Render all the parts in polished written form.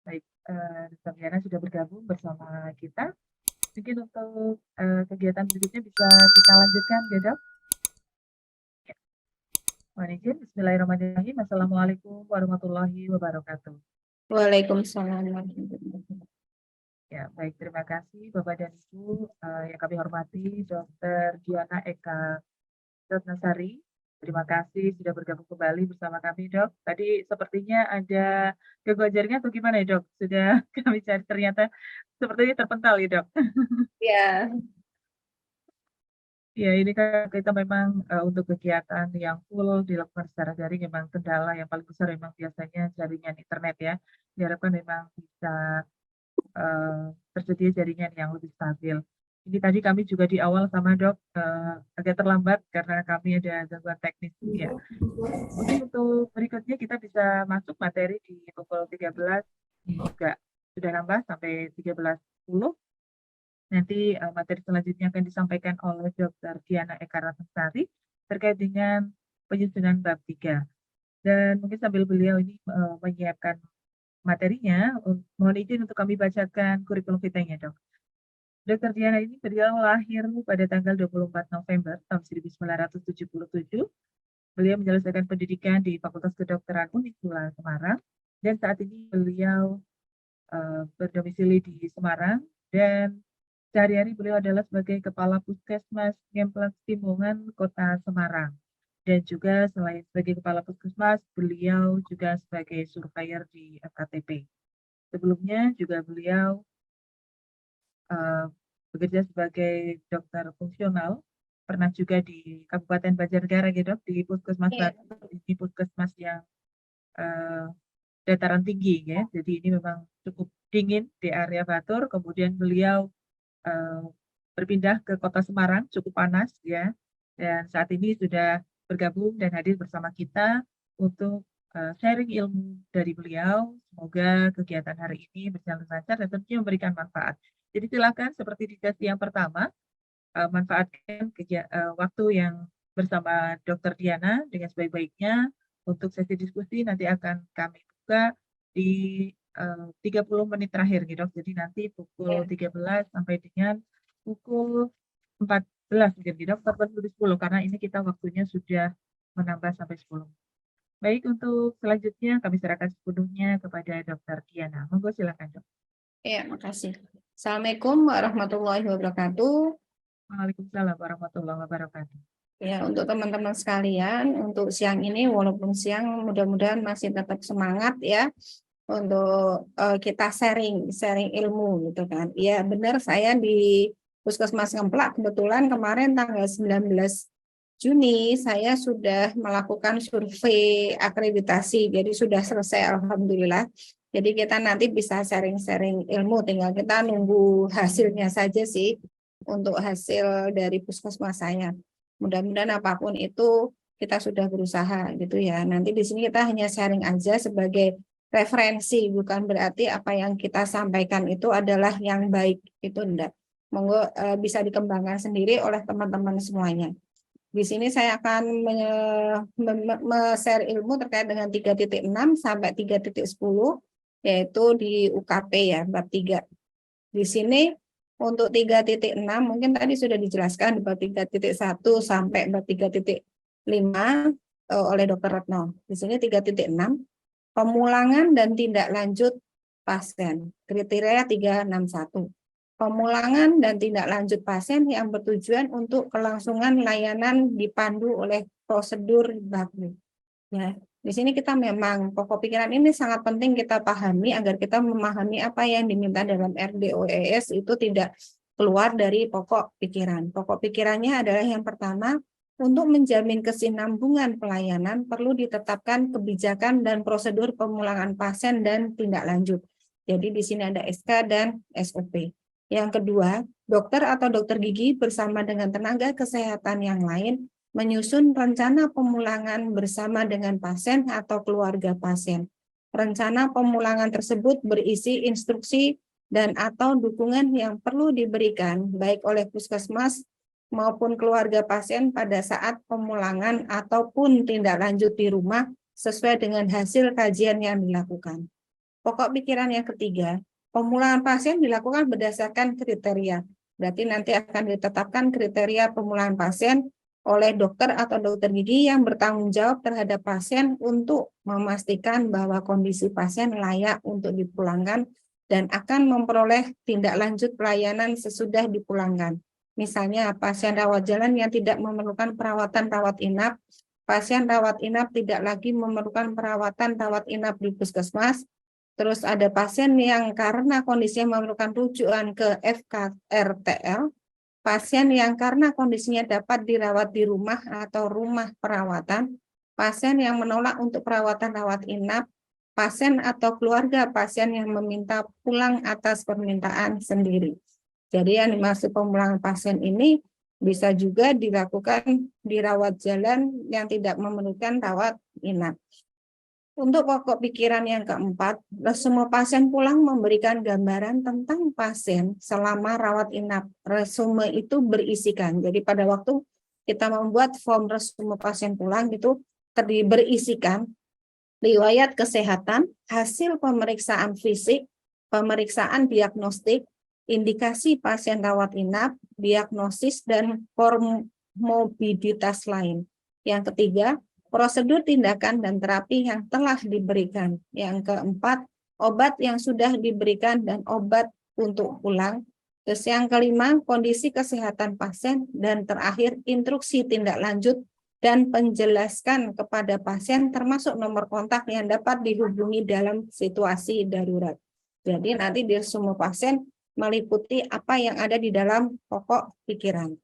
Baik, Dr. Diana sudah bergabung bersama kita. Mungkin untuk, kegiatan berikutnya bisa kita lanjutkan ya, Dok? Ya, mohon izin, bismillahirrahmanirrahim. Assalamualaikum warahmatullahi wabarakatuh. Waalaikumsalam warahmatullahi wabarakatuh. Ya, baik, terima kasih Bapak dan Ibu, yang kami hormati, Dr. Diana Eka Ratnasari. Terima kasih sudah bergabung kembali bersama kami, Dok. Tadi sepertinya ada gangguan jaringan atau gimana ya, Dok? Sudah kami cari ternyata sepertinya terpental ya, Dok? Ya, Ya, ini kan kita memang, untuk kegiatan yang full dilakukan secara daring memang kendala yang paling besar memang biasanya jaringan internet ya. Diharapkan memang bisa, tersedia jaringan yang lebih stabil. Ini tadi kami juga di awal sama Dok, agak terlambat karena kami ada gangguan teknis ya. Mungkin untuk berikutnya kita bisa masuk materi di pukul 13 juga sudah nambah sampai 13.10. Nanti, materi selanjutnya akan disampaikan oleh Dr. Diana Eka Ratnasari terkait dengan penyusunan bab 3. Dan mungkin sambil beliau ini, menyiapkan materinya, mohon izin untuk kami bacakan kurikulum kitanya, Dok. Dr. Diana ini beliau lahir pada tanggal 24 November tahun 1977. Beliau menyelesaikan pendidikan di Fakultas Kedokteran Unisula Semarang, dan saat ini beliau, berdomisili di Semarang, dan sehari-hari beliau adalah sebagai Kepala Puskesmas Ngemplak Timbungan, Kota Semarang. Dan juga selain sebagai Kepala Puskesmas, beliau juga sebagai surveyor di FKTP. Sebelumnya juga beliau bekerja sebagai dokter fungsional, pernah juga di Kabupaten Banjarnegara ya, Dok, di Puskesmas iya. Batu, di puskesmas yang dataran tinggi ya. Jadi ini memang cukup dingin di area Batur. Kemudian beliau eh, berpindah ke Kota Semarang, cukup panas ya. Dan saat ini sudah bergabung dan hadir bersama kita untuk sharing ilmu dari beliau. Semoga kegiatan hari ini berjalan lancar dan tentunya memberikan manfaat. Jadi silakan seperti di sesi yang pertama, manfaatkan waktu yang bersama Dr. Diana dengan sebaik-baiknya. Untuk sesi diskusi nanti akan kami buka di 30 menit terakhir gitu, Dok. Jadi nanti pukul Ya. 13 sampai dengan pukul 14 mungkin gitu, Dok. 14 lebih 10 karena ini kita waktunya sudah menambah sampai 10. Baik, untuk selanjutnya kami serahkan sepenuhnya kepada Dr. Diana. Monggo silakan, Dok. Ya, makasih. Assalamualaikum warahmatullahi wabarakatuh. Waalaikumsalam warahmatullahi wabarakatuh. Ya, untuk teman-teman sekalian, untuk siang ini walaupun siang mudah-mudahan masih tetap semangat ya untuk kita sharing ilmu gitu kan. Ya, benar saya di Puskesmas Ngemplak kebetulan kemarin tanggal 19 Juni saya sudah melakukan survei akreditasi. Jadi sudah selesai alhamdulillah. Jadi kita nanti bisa sharing-sharing ilmu, tinggal kita nunggu hasilnya saja sih untuk hasil dari puskesmas saya. Mudah-mudahan apapun itu kita sudah berusaha gitu ya. Nanti di sini kita hanya sharing aja sebagai referensi, bukan berarti apa yang kita sampaikan itu adalah yang baik, itu enggak. Monggo bisa dikembangkan sendiri oleh teman-teman semuanya. Di sini saya akan share ilmu terkait dengan 3.6 sampai 3.10 yaitu di UKP ya, bab 3. Di sini untuk 3.6 mungkin tadi sudah dijelaskan di bab 3.1 sampai bab 3.5 oleh Dr. Retno. Di sini 3.6 pemulangan dan tindak lanjut pasien. Kriteria 361. Pemulangan dan tindak lanjut pasien yang bertujuan untuk kelangsungan layanan dipandu oleh prosedur baku. Ya, di sini kita memang pokok pikiran ini sangat penting kita pahami agar kita memahami apa yang diminta dalam RDOES itu tidak keluar dari pokok pikiran. Pokok pikirannya adalah yang pertama, untuk menjamin kesinambungan pelayanan perlu ditetapkan kebijakan dan prosedur pemulangan pasien dan tindak lanjut. Jadi di sini ada SK dan SOP. Yang kedua, dokter atau dokter gigi bersama dengan tenaga kesehatan yang lain menyusun rencana pemulangan bersama dengan pasien atau keluarga pasien. Rencana pemulangan tersebut berisi instruksi dan atau dukungan yang perlu diberikan baik oleh puskesmas maupun keluarga pasien pada saat pemulangan ataupun tindak lanjut di rumah sesuai dengan hasil kajian yang dilakukan. pokok pikiran yang ketiga, pemulangan pasien dilakukan berdasarkan kriteria. Berarti nanti akan ditetapkan kriteria pemulangan pasien oleh dokter atau dokter gigi yang bertanggung jawab terhadap pasien untuk memastikan bahwa kondisi pasien layak untuk dipulangkan dan akan memperoleh tindak lanjut pelayanan sesudah dipulangkan. Misalnya pasien rawat jalan yang tidak memerlukan perawatan rawat inap, pasien rawat inap tidak lagi memerlukan perawatan rawat inap di puskesmas. Terus ada pasien yang karena kondisinya memerlukan rujukan ke FKRTL, pasien yang karena kondisinya dapat dirawat di rumah atau rumah perawatan, pasien yang menolak untuk perawatan rawat inap, pasien atau keluarga pasien yang meminta pulang atas permintaan sendiri. Jadi yang dimaksud pemulangan pasien ini bisa juga dilakukan di rawat jalan yang tidak memerlukan rawat inap. Untuk pokok pikiran yang keempat, resume pasien pulang memberikan gambaran tentang pasien selama rawat inap. Resume itu berisikan. Jadi pada waktu kita membuat form resume pasien pulang itu berisikan riwayat kesehatan, hasil pemeriksaan fisik, pemeriksaan diagnostik, indikasi pasien rawat inap, diagnosis, dan komorbiditas lain. Yang ketiga, prosedur tindakan dan terapi yang telah diberikan. Yang keempat, obat yang sudah diberikan dan obat untuk pulang. Terus yang kelima, kondisi kesehatan pasien. Dan terakhir, instruksi tindak lanjut dan penjelaskan kepada pasien termasuk nomor kontak yang dapat dihubungi dalam situasi darurat. Jadi nanti di semua pasien meliputi apa yang ada di dalam pokok pikiran.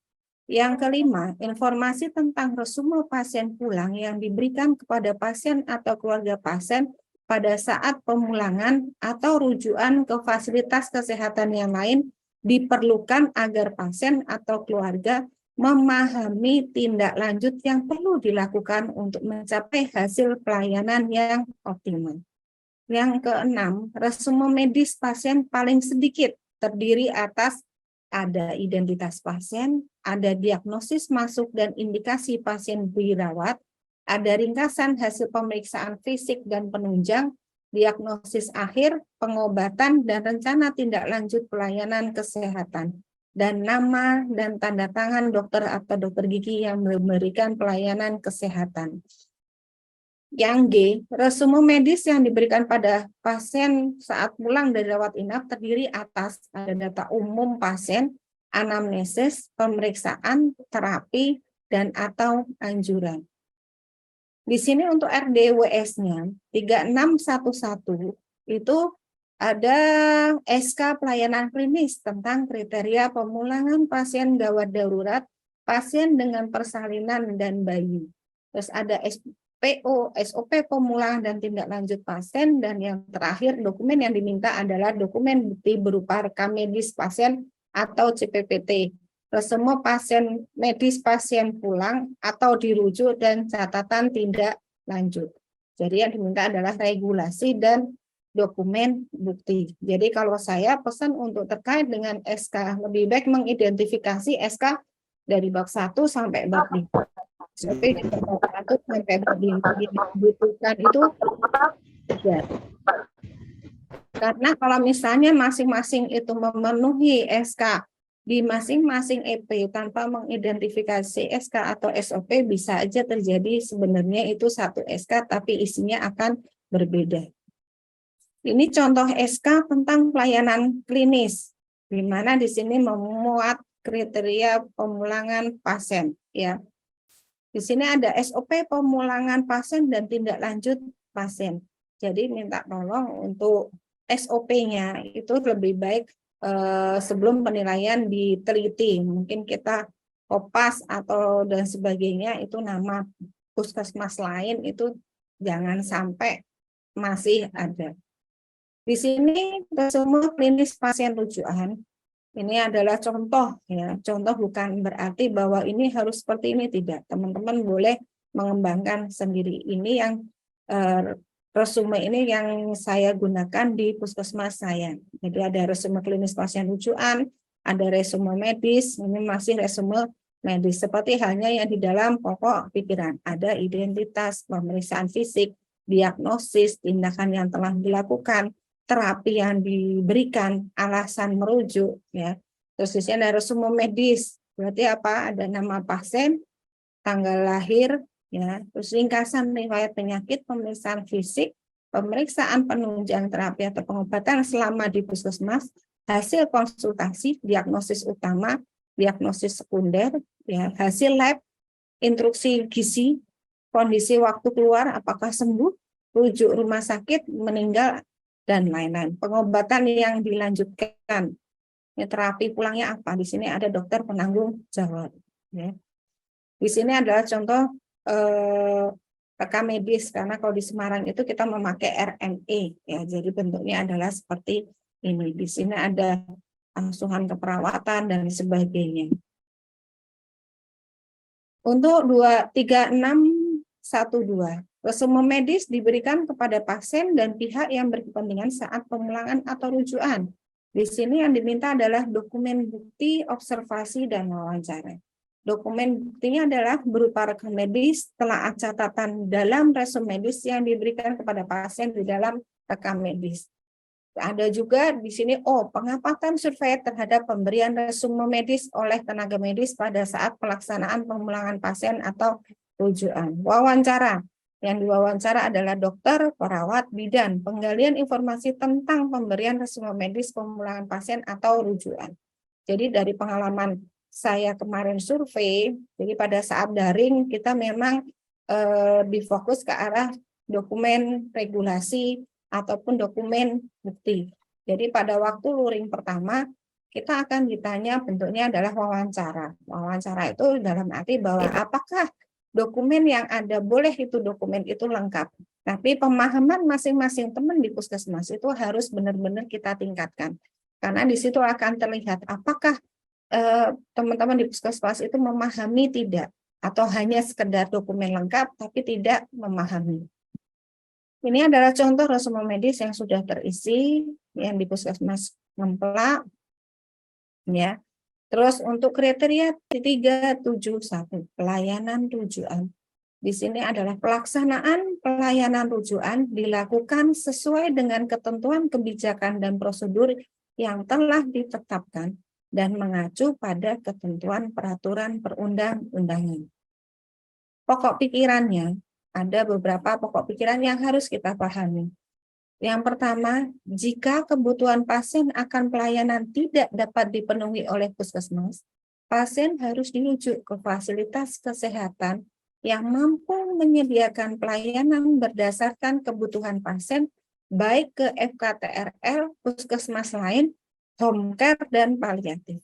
Yang kelima, informasi tentang resume pasien pulang yang diberikan kepada pasien atau keluarga pasien pada saat pemulangan atau rujukan ke fasilitas kesehatan yang lain diperlukan agar pasien atau keluarga memahami tindak lanjut yang perlu dilakukan untuk mencapai hasil pelayanan yang optimal. Yang keenam, resume medis pasien paling sedikit terdiri atas ada identitas pasien, ada diagnosis masuk dan indikasi pasien dirawat, ada ringkasan hasil pemeriksaan fisik dan penunjang, diagnosis akhir, pengobatan, dan rencana tindak lanjut pelayanan kesehatan, dan nama dan tanda tangan dokter atau dokter gigi yang memberikan pelayanan kesehatan. Yang G, resume medis yang diberikan pada pasien saat pulang dari rawat inap terdiri atas ada data umum pasien, anamnesis, pemeriksaan, terapi, dan atau anjuran. Di sini untuk RDWS-nya 3611 itu ada SK pelayanan klinis tentang kriteria pemulangan pasien gawat darurat, pasien dengan persalinan dan bayi. Terus ada SOP pemulangan dan tindak lanjut pasien, dan yang terakhir dokumen yang diminta adalah dokumen bukti berupa rekam medis pasien atau CPPT, resume pasien medis pasien pulang atau dirujuk, dan catatan tindak lanjut. Jadi yang diminta adalah regulasi dan dokumen bukti. Jadi kalau saya pesan untuk terkait dengan SK, lebih baik mengidentifikasi SK dari bab 1 sampai bab 5. Tapi di bab 1 sampai bab 5 dibutuhkan itu ya. Karena kalau misalnya masing-masing itu memenuhi SK di masing-masing EP tanpa mengidentifikasi SK atau SOP, bisa aja terjadi sebenarnya itu satu SK tapi isinya akan berbeda. Ini contoh SK tentang pelayanan klinis, di mana di sini memuat kriteria pemulangan pasien. Ya, di sini ada SOP pemulangan pasien dan tindak lanjut pasien. Jadi minta tolong untuk SOP-nya itu lebih baik sebelum penilaian diteliti. Mungkin kita kopas atau dan sebagainya itu nama puskesmas lain itu jangan sampai masih ada. Di sini resume klinis pasien rujukan. Ini adalah contoh ya. Contoh bukan berarti bahwa ini harus seperti ini, tidak. Teman-teman boleh mengembangkan sendiri. Ini yang resume ini yang saya gunakan di puskesmas saya. Jadi ada resume klinis pasien rujukan, ada resume medis, ini masih resume medis. Seperti halnya yang di dalam pokok pikiran. Ada identitas, pemeriksaan fisik, diagnosis, tindakan yang telah dilakukan, terapi yang diberikan, alasan merujuk, ya. Terus di sini ada resume medis, berarti apa? Ada nama pasien, tanggal lahir, ya. Terus ringkasan riwayat penyakit, pemeriksaan fisik, pemeriksaan penunjang terapi atau pengobatan selama di puskesmas, hasil konsultasi, diagnosis utama, diagnosis sekunder, ya, hasil lab, instruksi gizi, kondisi waktu keluar, apakah sembuh, rujuk rumah sakit, meninggal, dan lain-lain. Pengobatan yang dilanjutkan, ya, terapi pulangnya apa? Di sini ada dokter penanggung jawab. Ya. Di sini adalah contoh rekam medis, karena kalau di Semarang itu kita memakai RME, ya. Jadi bentuknya adalah seperti ini. Di sini ada asuhan keperawatan dan sebagainya. Untuk 23612, resume medis diberikan kepada pasien dan pihak yang berkepentingan saat pemulangan atau rujukan. Di sini yang diminta adalah dokumen bukti, observasi, dan wawancara. Dokumen buktinya adalah berupa rekam medis, telaah catatan dalam resume medis yang diberikan kepada pasien di dalam rekam medis. Ada juga di sini pengamatan survei terhadap pemberian resume medis oleh tenaga medis pada saat pelaksanaan pemulangan pasien atau rujukan. Wawancara, yang diwawancara adalah dokter, perawat, bidan, penggalian informasi tentang pemberian resume medis pemulangan pasien atau rujukan. Jadi dari pengalaman saya kemarin survei, jadi pada saat daring kita memang difokus ke arah dokumen regulasi ataupun dokumen bukti. Jadi pada waktu luring pertama, kita akan ditanya bentuknya adalah wawancara. Wawancara itu dalam arti bahwa apakah dokumen yang ada, boleh itu dokumen itu lengkap. Tapi pemahaman masing-masing teman di puskesmas itu harus benar-benar kita tingkatkan. Karena di situ akan terlihat apakah teman-teman di puskesmas itu memahami tidak, atau hanya sekedar dokumen lengkap tapi tidak memahami. Ini adalah contoh resume medis yang sudah terisi yang di Puskesmas Ngemplak, ya. Terus untuk kriteria 371, pelayanan rujukan. Di sini adalah pelaksanaan pelayanan rujukan dilakukan sesuai dengan ketentuan kebijakan dan prosedur yang telah ditetapkan dan mengacu pada ketentuan peraturan perundang-undangan. Pokok pikirannya, ada beberapa pokok pikiran yang harus kita pahami. Yang pertama, jika kebutuhan pasien akan pelayanan tidak dapat dipenuhi oleh puskesmas, pasien harus dirujuk ke fasilitas kesehatan yang mampu menyediakan pelayanan berdasarkan kebutuhan pasien, baik ke FKTRL, puskesmas lain, home care, dan paliatif.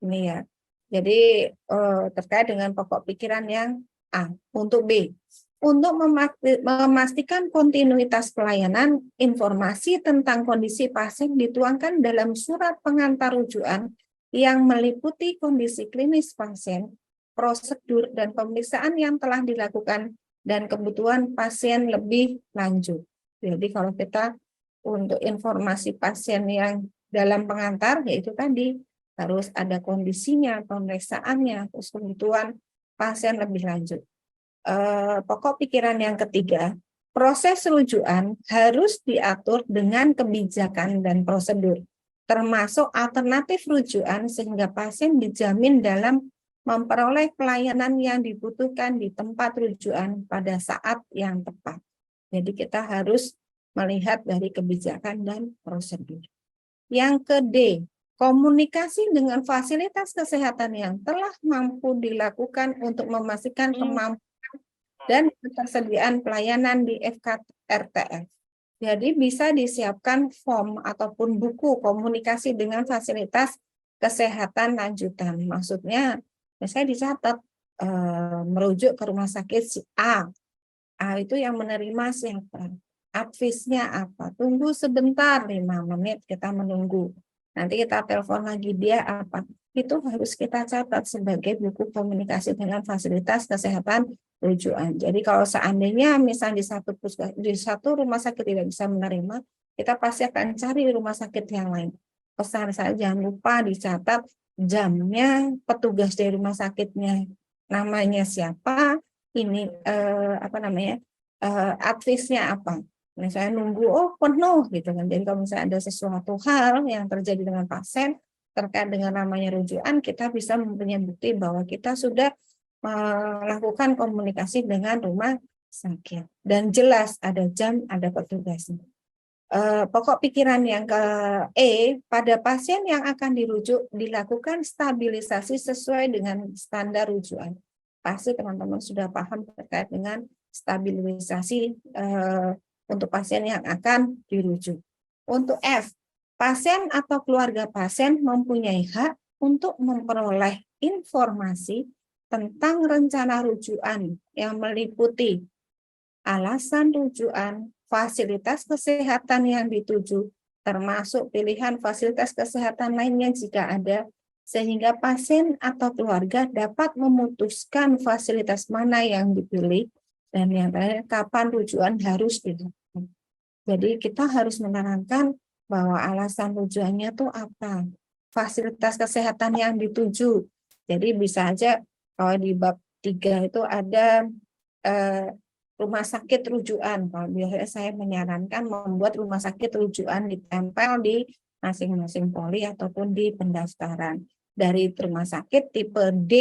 Ini ya. Jadi terkait dengan pokok pikiran yang A. Untuk B, untuk memastikan kontinuitas pelayanan, informasi tentang kondisi pasien dituangkan dalam surat pengantar rujukan yang meliputi kondisi klinis pasien, prosedur dan pemeriksaan yang telah dilakukan, dan kebutuhan pasien lebih lanjut. Jadi kalau kita untuk informasi pasien yang dalam pengantar, yaitu tadi harus ada kondisinya, pemeriksaannya, terus kebutuhan pasien lebih lanjut. Pokok pikiran yang ketiga, proses rujukan harus diatur dengan kebijakan dan prosedur, termasuk alternatif rujukan sehingga pasien dijamin dalam memperoleh pelayanan yang dibutuhkan di tempat rujukan pada saat yang tepat. Jadi kita harus melihat dari kebijakan dan prosedur. Yang ke-D, komunikasi dengan fasilitas kesehatan yang telah mampu dilakukan untuk memastikan kemampuan dan ketersediaan pelayanan di FKRTF. Jadi bisa disiapkan form ataupun buku komunikasi dengan fasilitas kesehatan lanjutan. Maksudnya, saya dicatat merujuk ke rumah sakit si A. A itu yang menerima siapa? Advisnya apa? Tunggu sebentar, 5 menit kita menunggu. Nanti kita telepon lagi dia apa? Itu harus kita catat sebagai buku komunikasi dengan fasilitas kesehatan rujukan. Jadi kalau seandainya misalnya di satu rumah sakit tidak bisa menerima, kita pasti akan cari rumah sakit yang lain. Pesan saya jangan lupa dicatat jamnya, petugas dari rumah sakitnya, namanya siapa, ini advisnya apa. Misalnya nunggu, oh penuh gitu kan. Jadi kalau misalnya ada sesuatu hal yang terjadi dengan pasien terkait dengan namanya rujukan, kita bisa mempunyai bukti bahwa kita sudah melakukan komunikasi dengan rumah sakit. Dan jelas ada jam, ada petugasnya. Pokok pikiran yang ke pada pasien yang akan dirujuk dilakukan stabilisasi sesuai dengan standar rujukan. Pasti teman-teman sudah paham terkait dengan stabilisasi untuk pasien yang akan dirujuk. Untuk F, pasien atau keluarga pasien mempunyai hak untuk memperoleh informasi tentang rencana rujukan yang meliputi alasan rujukan, fasilitas kesehatan yang dituju, termasuk pilihan fasilitas kesehatan lainnya jika ada, sehingga pasien atau keluarga dapat memutuskan fasilitas mana yang dipilih dan yang terakhir kapan rujukan harus dilakukan. Jadi kita harus menerangkan bahwa alasan rujukannya itu apa, fasilitas kesehatan yang dituju. Jadi bisa aja kalau di bab 3 itu ada rumah sakit rujukan. Kalau biasanya saya menyarankan membuat rumah sakit rujukan ditempel di masing-masing poli ataupun di pendaftaran. Dari rumah sakit tipe D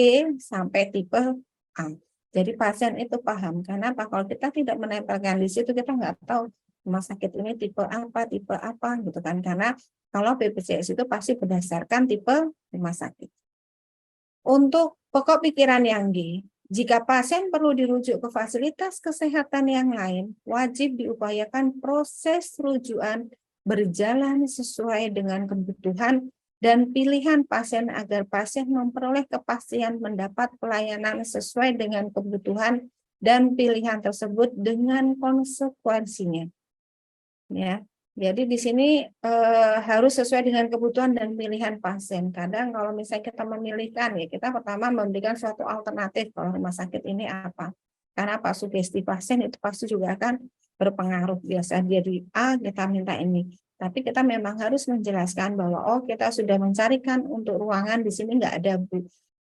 sampai tipe A. Jadi pasien itu paham. Karena apa? Kalau kita tidak menempelkan di situ, kita nggak tahu rumah sakit ini tipe apa gitu kan. Karena kalau BPJS itu pasti berdasarkan tipe rumah sakit. Untuk pokok pikiran yang G, jika pasien perlu dirujuk ke fasilitas kesehatan yang lain, wajib diupayakan proses rujukan berjalan sesuai dengan kebutuhan dan pilihan pasien agar pasien memperoleh kepastian mendapat pelayanan sesuai dengan kebutuhan dan pilihan tersebut dengan konsekuensinya. Ya. Jadi di sini harus sesuai dengan kebutuhan dan pilihan pasien. Kadang kalau misalnya kita memilihkan, ya kita pertama memberikan suatu alternatif kalau rumah sakit ini apa. Karena apa, sugesti pasien itu pasti juga akan berpengaruh. Biasa dia di A, kita minta ini. Tapi kita memang harus menjelaskan bahwa oh kita sudah mencarikan untuk ruangan di sini nggak ada Bu,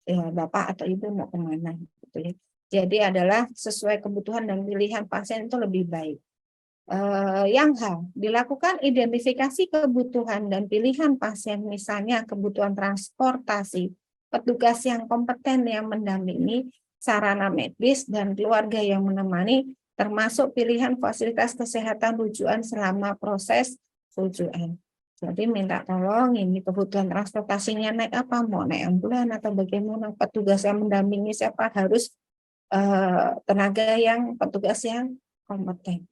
ya, Bapak atau Ibu mau kemana gitu ya. Jadi adalah sesuai kebutuhan dan pilihan pasien itu lebih baik. Yang H, dilakukan identifikasi kebutuhan dan pilihan pasien, misalnya kebutuhan transportasi, petugas yang kompeten yang mendampingi, sarana medis, dan keluarga yang menemani, termasuk pilihan fasilitas kesehatan rujukan selama proses rujukan. Jadi minta tolong ini kebutuhan transportasinya naik apa, mau naik ambulan atau bagaimana, petugas yang mendampingi siapa, harus petugas yang kompeten.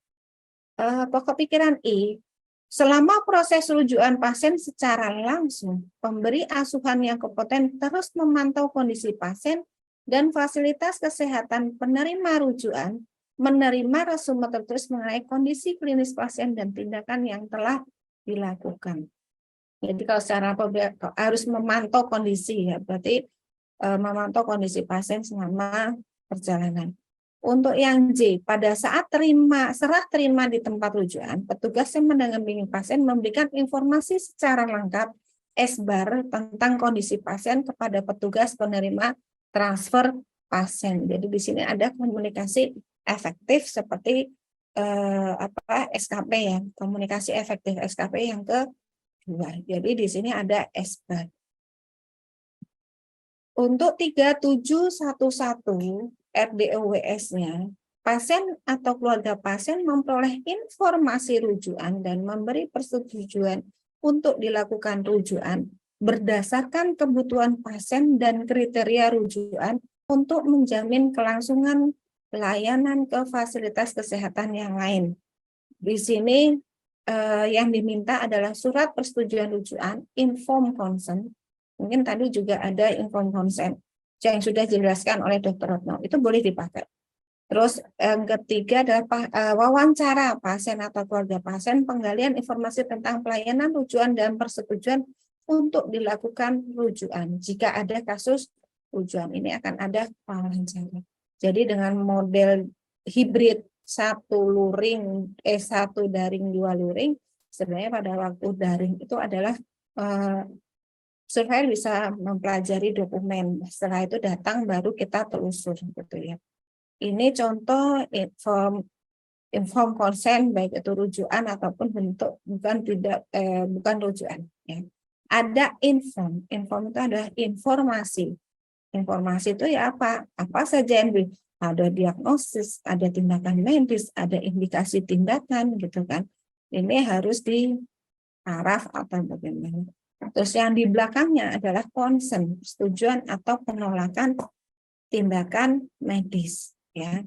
Pokok pikiran I, selama proses rujukan pasien secara langsung, pemberi asuhan yang kompeten terus memantau kondisi pasien dan fasilitas kesehatan penerima rujukan, menerima resume tertulis mengenai kondisi klinis pasien dan tindakan yang telah dilakukan. Jadi kalau secara harus memantau kondisi, ya berarti memantau kondisi pasien selama perjalanan. Untuk yang J, pada saat serah terima di tempat rujukan, petugas yang mendampingi pasien memberikan informasi secara lengkap SBAR tentang kondisi pasien kepada petugas penerima transfer pasien. Jadi di sini ada komunikasi efektif seperti SKP ya, komunikasi efektif SKP yang kedua. Jadi di sini ada SBAR. Untuk 3711 RDOWS-nya, pasien atau keluarga pasien memperoleh informasi rujukan dan memberi persetujuan untuk dilakukan rujukan berdasarkan kebutuhan pasien dan kriteria rujukan untuk menjamin kelangsungan pelayanan ke fasilitas kesehatan yang lain. Di sini yang diminta adalah surat persetujuan rujukan, informed consent. Mungkin tadi juga ada informed consent yang sudah dijelaskan oleh Dr. Retno, itu boleh dipakai. Terus yang ketiga adalah wawancara pasien atau keluarga pasien, penggalian informasi tentang pelayanan rujukan dan persetujuan untuk dilakukan rujukan. Jika ada kasus rujukan, ini akan ada wawancara. Jadi dengan model hibrid 1 luring, 1 daring 2 luring, sebenarnya pada waktu daring itu adalah surveyor bisa mempelajari dokumen. Setelah itu datang baru kita telusur gitu ya. Ini contoh inform consent, baik itu rujukan ataupun bentuk bukan rujukan. Ya. Ada inform itu adalah informasi. Informasi itu ya apa? Apa saja yang ada diagnosis, ada tindakan medis, ada indikasi tindakan gitu kan. Ini harus ditaraf atau bagaimana. Terus yang di belakangnya adalah consent, persetujuan atau penolakan tindakan medis ya.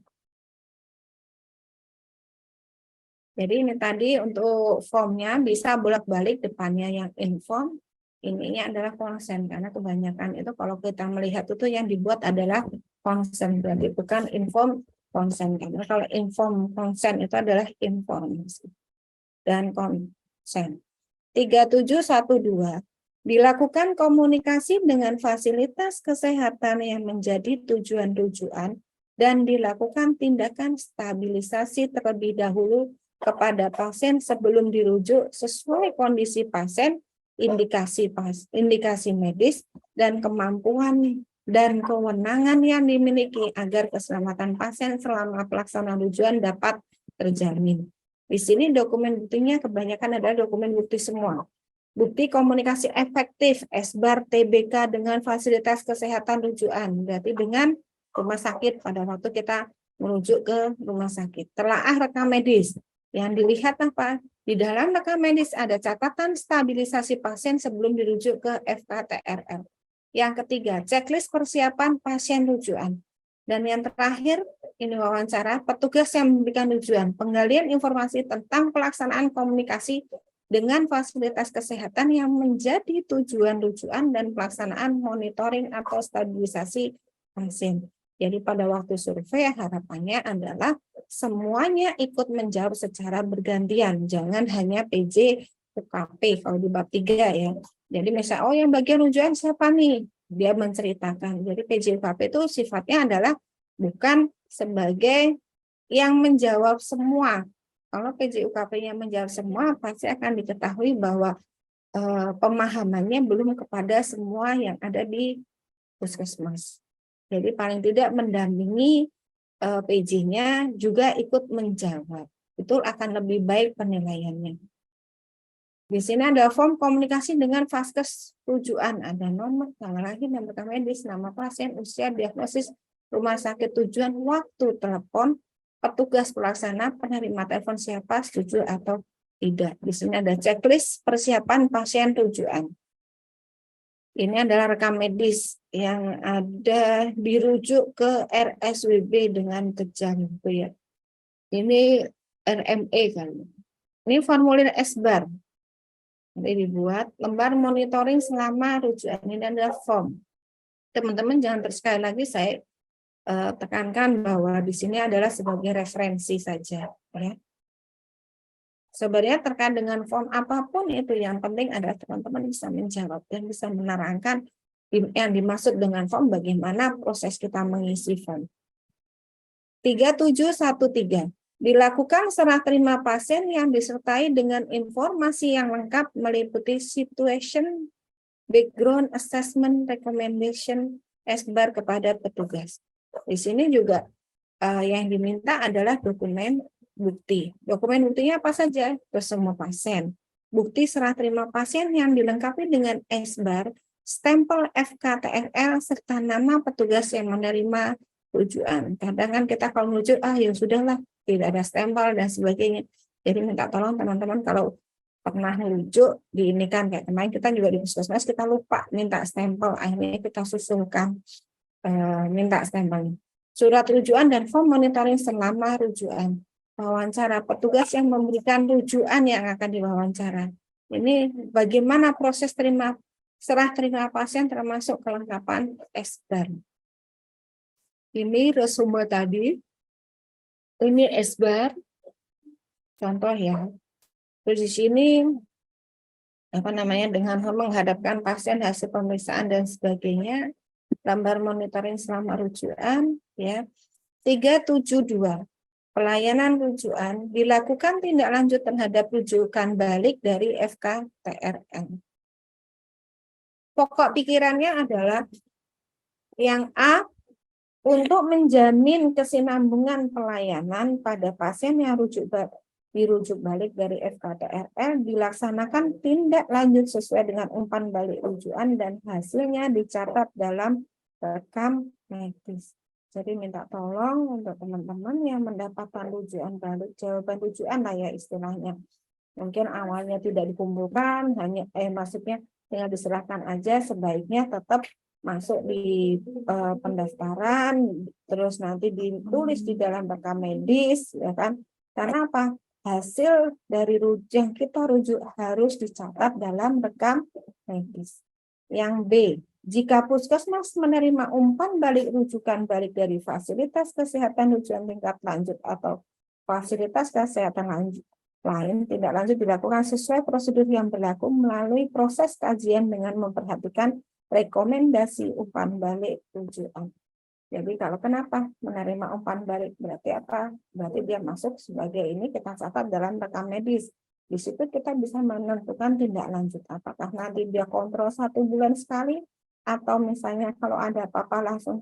Jadi ini tadi untuk formnya bisa bolak-balik, depannya yang inform, ininya adalah consent, karena kebanyakan itu kalau kita melihat itu yang dibuat adalah consent, berarti bukan inform consent. Karena kalau inform consent itu adalah informasi dan consent. 3712. Dilakukan komunikasi dengan fasilitas kesehatan yang menjadi tujuan rujukan dan dilakukan tindakan stabilisasi terlebih dahulu kepada pasien sebelum dirujuk sesuai kondisi pasien, indikasi medis, dan kemampuan dan kewenangan yang dimiliki agar keselamatan pasien selama pelaksanaan rujukan dapat terjamin. Di sini dokumen buktinya kebanyakan adalah dokumen bukti semua. Bukti komunikasi efektif, SBAR TBK dengan fasilitas kesehatan rujukan, berarti dengan rumah sakit pada waktu kita merujuk ke rumah sakit. Telaah rekam medis. Yang dilihat apa? Di dalam rekam medis ada catatan stabilisasi pasien sebelum dirujuk ke FKTRL. Yang ketiga, checklist persiapan pasien rujukan. Dan yang terakhir, ini wawancara petugas yang memberikan rujukan, penggalian informasi tentang pelaksanaan komunikasi dengan fasilitas kesehatan yang menjadi tujuan rujukan dan pelaksanaan monitoring atau stabilisasi pasien. Jadi pada waktu survei harapannya adalah semuanya ikut menjawab secara bergantian, jangan hanya PJ UKP kalau di bab 3 ya. Jadi misalnya yang bagian rujukan siapa nih? Dia menceritakan. Jadi PJ UKP itu sifatnya adalah bukan sebagai yang menjawab semua. Kalau PJ UKP-nya menjawab semua, pasti akan diketahui bahwa pemahamannya belum kepada semua yang ada di puskesmas. Jadi paling tidak mendampingi PJ-nya juga ikut menjawab. Itu akan lebih baik penilaiannya. Di sini ada form komunikasi dengan vaskes rujukan, ada nomor, tanggal lahir, nomor medis, nama pasien, usia, diagnosis, rumah sakit tujuan, waktu telepon, petugas pelaksana, penerima telepon siapa, setuju atau tidak. Di sini ada checklist persiapan pasien rujukan. Ini adalah rekam medis yang ada dirujuk ke RSWB dengan kejang gitu ya. Ini RME kan. Ini formulir SBAR. Nanti dibuat lembar monitoring selama rujukan. Ini adalah form. Teman-teman jangan sekali lagi saya tekankan bahwa di sini adalah sebagai referensi saja ya. Sebenarnya terkait dengan form apapun itu yang penting adalah teman-teman bisa menjawab dan bisa menerangkan yang dimaksud dengan form, bagaimana proses kita mengisi form. 3713. Dilakukan serah terima pasien yang disertai dengan informasi yang lengkap meliputi situation, background assessment, recommendation, SBAR kepada petugas. Di sini juga yang diminta adalah dokumen bukti. Dokumen buktinya apa saja? Ke semua pasien. Bukti serah terima pasien yang dilengkapi dengan SBAR, stempel FKTRL, serta nama petugas yang menerima rujukan. Kadang kan kita kalau merujuk, ya sudahlah, tidak ada stempel dan sebagainya. Jadi minta tolong teman-teman kalau pernah merujuk, diinikan kayak kemarin kita juga di puskesmas, kita lupa minta stempel, akhirnya kita susulkan minta stempel. Surat rujukan dan form monitoring selama rujukan. Wawancara petugas yang memberikan rujukan yang akan diwawancara. Ini bagaimana proses serah terima pasien termasuk kelengkapan SBAR. Ini resume tadi. Ini SBAR. Contoh ya. Terus di sini dengan menghadapkan pasien, hasil pemeriksaan dan sebagainya. Gambar monitoring selama rujukan ya. 372. Pelayanan rujukan dilakukan tindak lanjut terhadap rujukan balik dari FKTRL. Pokok pikirannya adalah yang A, Untuk menjamin kesinambungan pelayanan pada pasien yang dirujuk balik dari FKTRL, dilaksanakan tindak lanjut sesuai dengan umpan balik rujukan dan hasilnya dicatat dalam rekam medis. Jadi minta tolong untuk teman-teman yang mendapatkan rujukan balik, jawaban rujukan lah ya istilahnya. Mungkin awalnya tidak dikumpulkan, maksudnya tinggal diserahkan aja, sebaiknya tetap masuk di pendaftaran, terus nanti ditulis di dalam rekam medis, ya kan? Karena apa? Hasil dari yang kita rujuk harus dicatat dalam rekam medis. Yang B, jika puskesmas menerima umpan balik rujukan balik dari fasilitas kesehatan rujukan tingkat lanjut atau fasilitas kesehatan lain, tidak lanjut dilakukan sesuai prosedur yang berlaku melalui proses kajian dengan memperhatikan rekomendasi umpan balik rujukan. Jadi kalau kenapa menerima umpan balik berarti apa? Berarti dia masuk sebagai ini kita catat dalam rekam medis. Di situ kita bisa menentukan tindak lanjut. Apakah nanti dia kontrol 1 bulan sekali atau misalnya kalau ada apa-apa langsung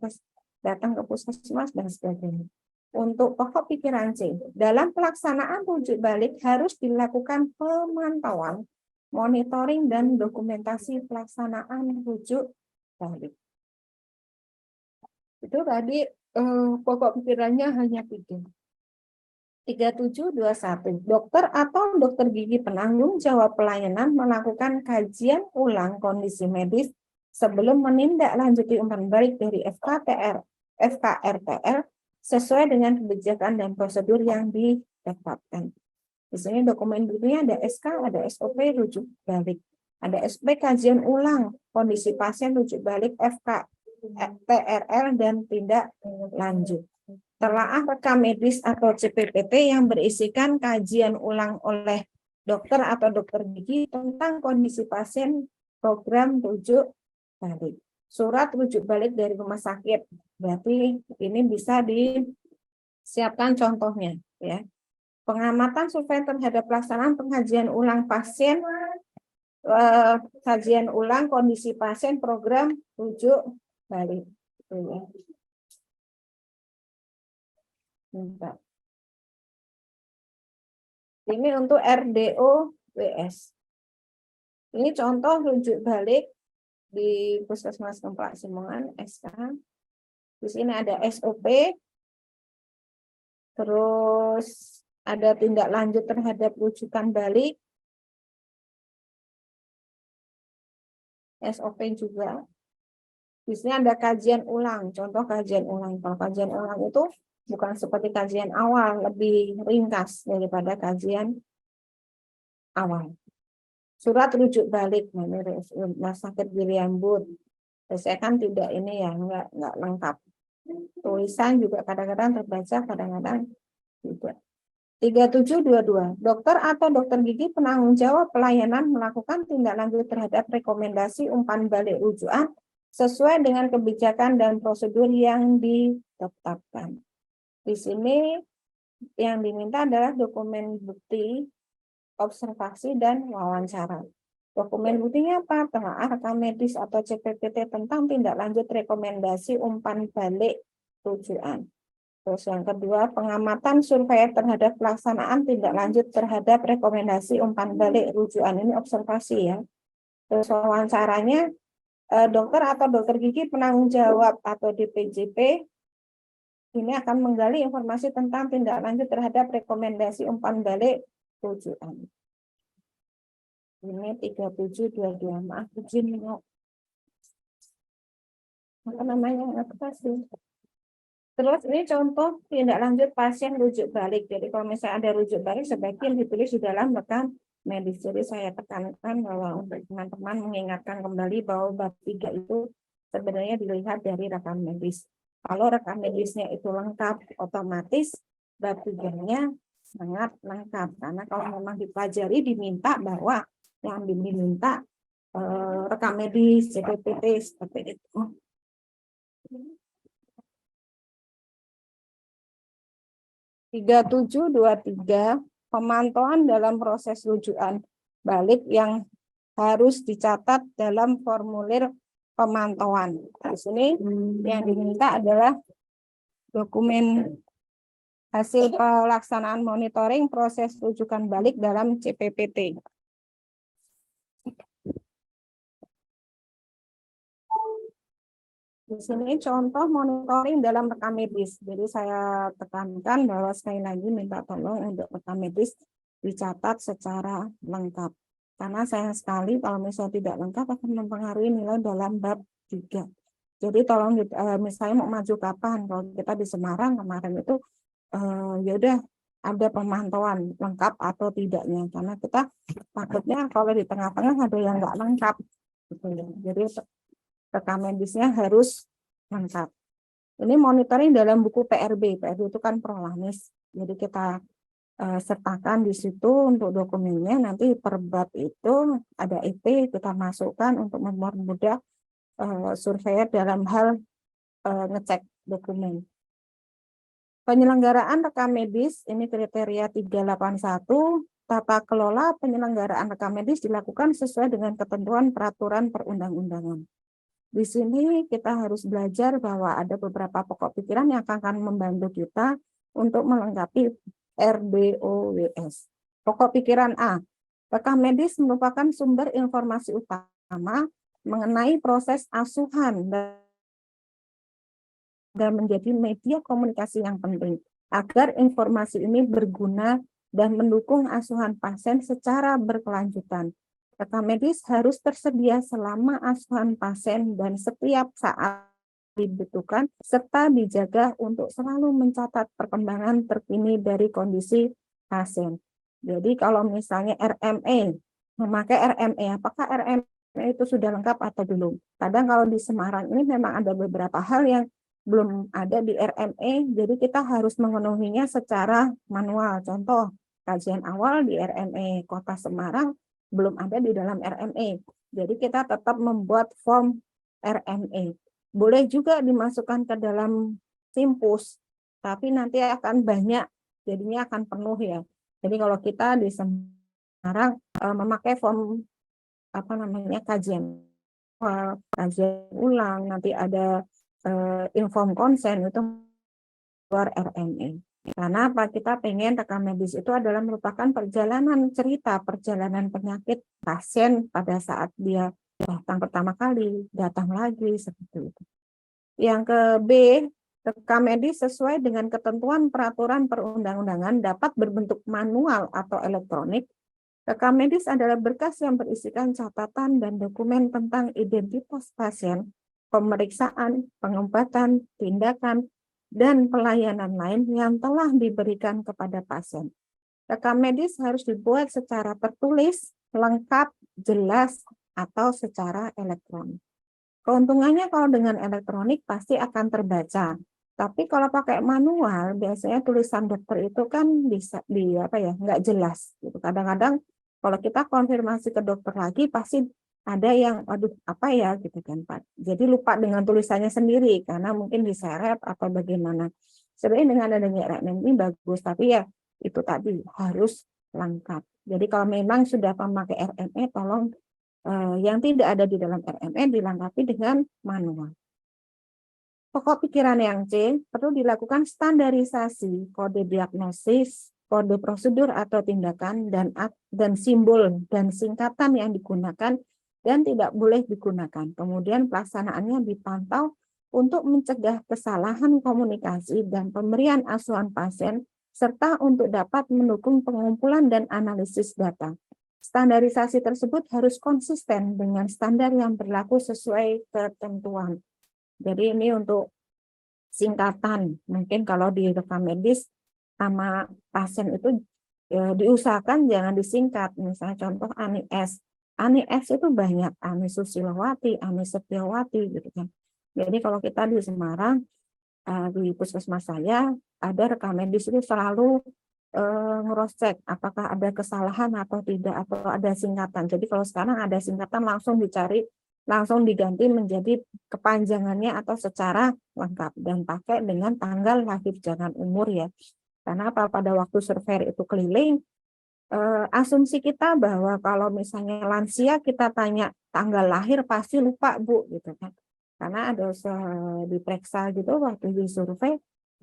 datang ke puskesmas dan sebagainya. Untuk pokok pikiran C, dalam pelaksanaan rujuk balik harus dilakukan pemantauan, monitoring, dan dokumentasi pelaksanaan rujuk balik. Itu tadi pokok pikirannya hanya 3. 3721. Dokter atau dokter gigi penanggung jawab pelayanan melakukan kajian ulang kondisi medis sebelum menindaklanjuti umpan balik dari FKRTL sesuai dengan kebijakan dan prosedur yang ditetapkan. Di sini dokumen butuhnya ada SK, ada SOP rujuk balik, ada SP kajian ulang kondisi pasien rujuk balik FKTRL dan tindak lanjut. Telaah rekam medis atau CPPT yang berisikan kajian ulang oleh dokter atau dokter gigi tentang kondisi pasien program rujuk balik. Surat rujuk balik dari rumah sakit. Berarti ini bisa disiapkan contohnya, ya. Pengamatan survei terhadap pelaksanaan pengajian ulang pasien, kajian ulang kondisi pasien program rujuk balik. Ini untuk RDO-WS. Ini contoh rujuk balik di Puskesmas Kemplak Simongan, SK. Di sini ada SOP, terus ada tindak lanjut terhadap rujukan balik, SOP juga. Di sini ada kajian ulang, contoh kajian ulang. Kalau kajian ulang itu bukan seperti kajian awal, lebih ringkas daripada kajian awal. Surat rujuk balik, rumah sakit William Booth. Saya kan tidak ini ya, nggak lengkap. Tulisan juga kadang-kadang terbaca, kadang-kadang tidak. 3722. Dokter atau dokter gigi penanggung jawab pelayanan melakukan tindak lanjut terhadap rekomendasi umpan balik rujukan sesuai dengan kebijakan dan prosedur yang ditetapkan. Di sini yang diminta adalah dokumen bukti, observasi, dan wawancara. Dokumen buktinya apa? Telaah rekam medis atau CPPT tentang tindak lanjut rekomendasi umpan balik rujukan. Terus yang kedua, pengamatan survei terhadap pelaksanaan tindak lanjut terhadap rekomendasi umpan balik rujukan. Ini observasi ya. Terus wawancaranya, dokter atau dokter gigi penanggung jawab atau DPJP ini akan menggali informasi tentang tindak lanjut terhadap rekomendasi umpan balik rujukan. Ini 3722. Maaf, izin apa namanya? Apa sih? Terus ini contoh tindak lanjut pasien rujuk balik. Jadi kalau misalnya ada rujuk balik, sebaiknya ditulis di dalam rekam medis. Jadi saya tekankan bahwa untuk teman-teman mengingatkan kembali bahwa bab 3 itu sebenarnya dilihat dari rekam medis. Kalau rekam medisnya itu lengkap, otomatis bab 3-nya sangat lengkap. Karena kalau memang dipelajari diminta bahwa yang diminta rekam medis, CPPT seperti itu. 3723, pemantauan dalam proses rujukan balik yang harus dicatat dalam formulir pemantauan. Di sini yang diminta adalah dokumen hasil pelaksanaan monitoring proses rujukan balik dalam CPPT. Di sini contoh monitoring dalam rekam medis. Jadi saya tekankan bahwa sekali lagi minta tolong untuk rekam medis dicatat secara lengkap. Karena sayang sekali kalau misalnya tidak lengkap akan mempengaruhi nilai dalam bab 3. Jadi tolong misalnya mau maju kapan, kalau kita di Semarang kemarin itu ya udah ada pemantauan lengkap atau tidaknya. Karena kita takutnya kalau di tengah-tengah ada yang nggak lengkap. Gitu ya. Jadi rekam medisnya harus lengkap. Ini monitoring dalam buku PRB. PRB itu kan Prolanis. Jadi kita sertakan di situ untuk dokumennya. Nanti per bab itu ada EP kita masukkan untuk mempermudah surveyor dalam hal ngecek dokumen. Penyelenggaraan rekam medis, ini kriteria 381. Tata kelola penyelenggaraan rekam medis dilakukan sesuai dengan ketentuan peraturan perundang-undangan. Di sini kita harus belajar bahwa ada beberapa pokok pikiran yang akan membantu kita untuk melengkapi RDOWS. Pokok pikiran A, rekam medis merupakan sumber informasi utama mengenai proses asuhan dan menjadi media komunikasi yang penting agar informasi ini berguna dan mendukung asuhan pasien secara berkelanjutan. Rekam medis harus tersedia selama asuhan pasien dan setiap saat dibutuhkan, serta dijaga untuk selalu mencatat perkembangan terkini dari kondisi pasien. Jadi kalau misalnya RME, memakai RME, apakah RME itu sudah lengkap atau belum? Kadang kalau di Semarang ini memang ada beberapa hal yang belum ada di RME, jadi kita harus memenuhinya secara manual. Contoh, kajian awal di RME Kota Semarang belum ada di dalam RME. Jadi kita tetap membuat form RME. Boleh juga dimasukkan ke dalam Simpus, tapi nanti akan banyak, jadinya akan penuh ya. Jadi kalau kita di Semarang memakai form kajian ulang, nanti ada inform konsen itu keluar RME. Karena apa? Kita pengen rekam medis itu adalah merupakan perjalanan cerita, perjalanan penyakit pasien pada saat dia datang pertama kali, datang lagi, seperti itu. Yang ke B, rekam medis sesuai dengan ketentuan peraturan perundang-undangan dapat berbentuk manual atau elektronik. Rekam medis adalah berkas yang berisikan catatan dan dokumen tentang identitas pasien, pemeriksaan, pengobatan, tindakan, dan pelayanan lain yang telah diberikan kepada pasien. Rekam medis harus dibuat secara tertulis, lengkap, jelas, atau secara elektronik. Keuntungannya kalau dengan elektronik pasti akan terbaca. Tapi kalau pakai manual, biasanya tulisan dokter itu kan bisa nggak jelas. Gitu. Kadang-kadang kalau kita konfirmasi ke dokter lagi, pasti ada yang, aduh apa ya gitu kan Pak. Jadi lupa dengan tulisannya sendiri karena mungkin diseret atau bagaimana. Sebenarnya dengan adanya RME ini bagus, tapi ya itu tadi harus lengkap. Jadi kalau memang sudah memakai RME, tolong yang tidak ada di dalam RME dilengkapi dengan manual. Pokok pikiran yang C, perlu dilakukan standarisasi kode diagnosis, kode prosedur atau tindakan, dan simbol dan singkatan yang digunakan dan tidak boleh digunakan. Kemudian pelaksanaannya dipantau untuk mencegah kesalahan komunikasi dan pemberian asuhan pasien, serta untuk dapat mendukung pengumpulan dan analisis data. Standarisasi tersebut harus konsisten dengan standar yang berlaku sesuai ketentuan. Jadi ini untuk singkatan. Mungkin kalau di rekam medis sama pasien itu diusahakan jangan disingkat. Misalnya contoh Ani S. Ani S itu banyak, Ani Susilowati, Ani Setiawati gitu kan. Jadi kalau kita di Semarang di puskesmas saya ada rekam medis itu selalu nge-cross-check apakah ada kesalahan atau tidak, atau ada singkatan. Jadi kalau sekarang ada singkatan langsung dicari, langsung diganti menjadi kepanjangannya atau secara lengkap dan pakai dengan tanggal lahir, jangan umur ya. Karena apa, pada waktu survei itu keliling, asumsi kita bahwa kalau misalnya lansia kita tanya tanggal lahir pasti lupa Bu gitu kan. Karena ada diperiksa gitu waktu di survei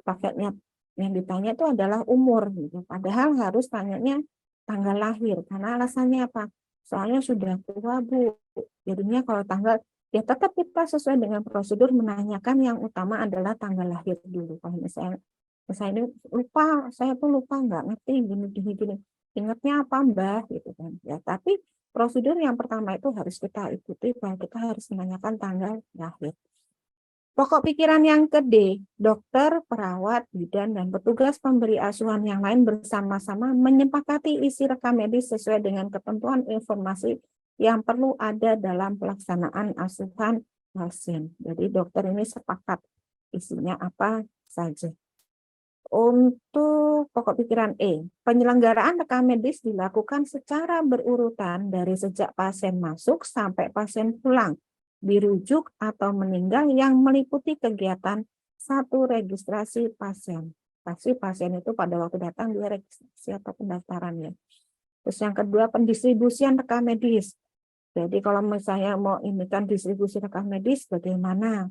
paketnya yang ditanya itu adalah umur gitu. Padahal harus tanyanya tanggal lahir. Karena alasannya apa? Soalnya sudah tua, Bu. Jadinya kalau tanggal, ya tetap kita sesuai dengan prosedur menanyakan yang utama adalah tanggal lahir dulu. Kalau misalnya ini lupa, saya tuh lupa nggak ngerti gini. Ingatnya apa Mbah gitu kan. Ya, tapi prosedur yang pertama itu harus kita ikuti bahwa kita harus menanyakan tanggal lahir. Pokok pikiran yang ke-D, dokter, perawat, bidan, dan petugas pemberi asuhan yang lain bersama-sama menyepakati isi rekam medis sesuai dengan ketentuan informasi yang perlu ada dalam pelaksanaan asuhan pasien. Jadi dokter ini sepakat isinya apa saja. Untuk pokok pikiran E, penyelenggaraan rekam medis dilakukan secara berurutan dari sejak pasien masuk sampai pasien pulang, dirujuk atau meninggal yang meliputi kegiatan satu registrasi pasien. Pasti pasien itu pada waktu datang dia registrasi atau pendaftaran ya. Terus yang kedua, pendistribusian rekam medis. Jadi kalau misalnya mau ini kan distribusi rekam medis bagaimana?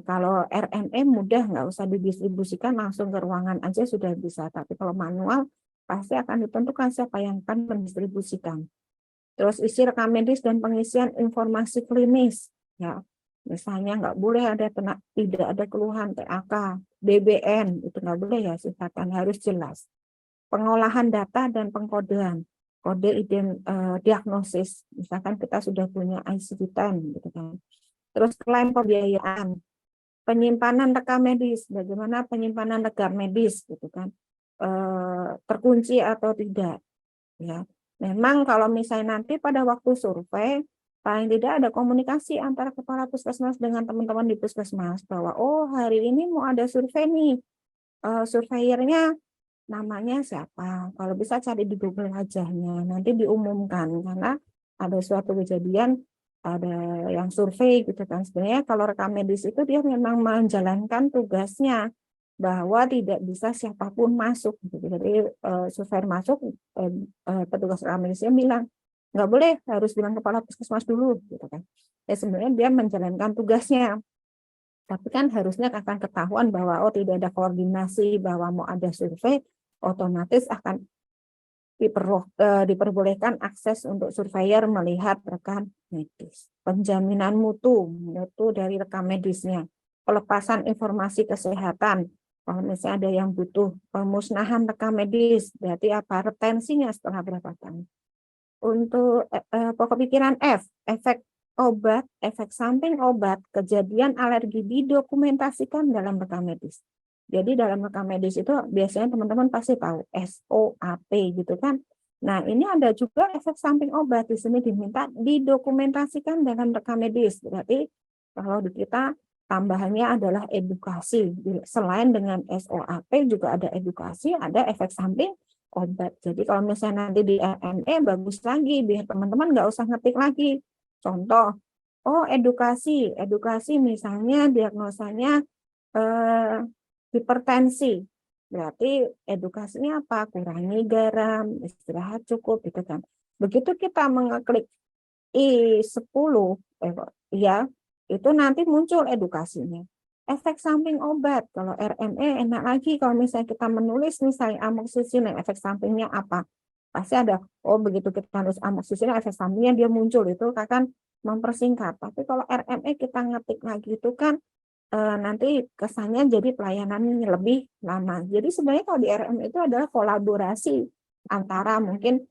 Kalau RME mudah, nggak usah didistribusikan, langsung ke ruangan aja sudah bisa. Tapi kalau manual pasti akan ditentukan siapa yang akan mendistribusikan. Terus isi rekam medis dan pengisian informasi klinis, ya misalnya nggak boleh ada tidak ada keluhan TAK, BBN itu nggak boleh ya, sifatkan harus jelas. Pengolahan data dan pengkodean, kode diagnosis, misalkan kita sudah punya ICD-10 gitu kan. Terus klaim pembiayaan, penyimpanan rekam medis, bagaimana penyimpanan rekam medis gitu kan, terkunci atau tidak ya. Memang kalau misalnya nanti pada waktu survei paling tidak ada komunikasi antara kepala puskesmas dengan teman-teman di puskesmas bahwa oh hari ini mau ada survei nih, surveyornya namanya siapa, kalau bisa cari di Google wajahnya, nanti diumumkan karena ada suatu kejadian ada yang survei gitu kan. Sebenarnya kalau rekam medis itu dia memang menjalankan tugasnya bahwa tidak bisa siapapun masuk gitu. Jadi survei masuk petugas rekam medisnya bilang nggak boleh, harus bilang kepala puskesmas dulu gitu kan. Ya sebenarnya dia menjalankan tugasnya. Tapi kan harusnya akan ketahuan bahwa oh tidak ada koordinasi bahwa mau ada survei, otomatis akan diperbolehkan akses untuk surveyor melihat rekam medis. Penjaminan mutu dari rekam medisnya. Pelepasan informasi kesehatan. Kalau misalnya ada yang butuh pemusnahan rekam medis, berarti apa retensinya setelah berapa tahun. Untuk pokok pikiran F, efek obat, efek samping obat, kejadian alergi didokumentasikan dalam rekam medis. Jadi dalam rekam medis itu biasanya teman-teman pasti tahu SOAP gitu kan. Nah, ini ada juga efek samping obat, di sini diminta didokumentasikan dalam rekam medis. Berarti kalau di kita tambahannya adalah edukasi. Selain dengan SOAP juga ada edukasi, ada efek samping obat. Jadi kalau misalnya nanti di RME bagus lagi, biar teman-teman nggak usah ngetik lagi. Contoh, oh edukasi misalnya diagnosanya hipertensi. Berarti edukasinya apa? Kurangi garam, istirahat cukup gitu kan. Begitu kita mengeklik I10 ya, itu nanti muncul edukasinya. Efek samping obat, kalau RME enak lagi kalau misalnya kita menulis misalnya amoxicillin, efek sampingnya apa? Pasti ada, oh begitu kita harus amoxicillin, efek sampingnya dia muncul, itu akan mempersingkat. Tapi kalau RME kita ngetik lagi itu kan nanti kesannya jadi pelayanannya lebih lama. Jadi sebenarnya kalau di RME itu adalah kolaborasi antara mungkin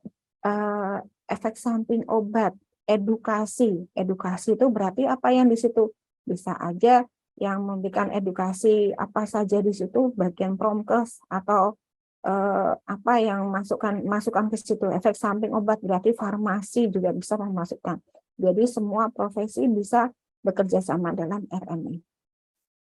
efek samping obat, edukasi. Edukasi itu berarti apa yang di situ? Bisa aja yang memberikan edukasi apa saja di situ, bagian promkes atau apa yang masukkan ke situ. Efek samping obat berarti farmasi juga bisa memasukkan. Jadi semua profesi bisa bekerja sama dalam RME.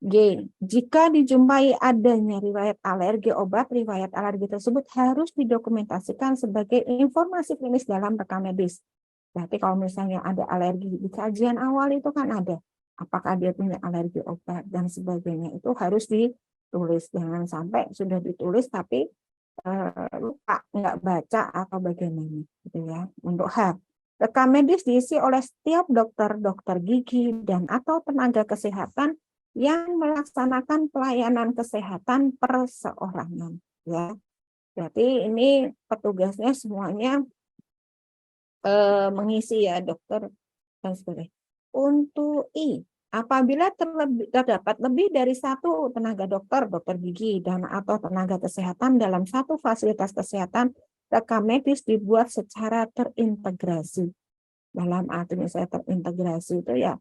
G. Jika dijumpai adanya riwayat alergi obat, riwayat alergi tersebut harus didokumentasikan sebagai informasi klinis dalam rekam medis. Berarti kalau misalnya ada alergi di kajian awal itu kan ada. Apakah dia punya alergi obat dan sebagainya, itu harus ditulis. Jangan sampai sudah ditulis tapi lupa, nggak baca atau bagaimana. Gitu ya. Untuk H. Rekam medis diisi oleh setiap dokter, dokter gigi, dan atau tenaga kesehatan yang melaksanakan pelayanan kesehatan perseorangan. Ya, berarti ini petugasnya semuanya mengisi ya dokter dan sebagainya. Untuk apabila terdapat lebih dari satu tenaga dokter, dokter gigi dan atau tenaga kesehatan dalam satu fasilitas kesehatan, rekam medis dibuat secara terintegrasi. Dalam arti misalnya terintegrasi itu ya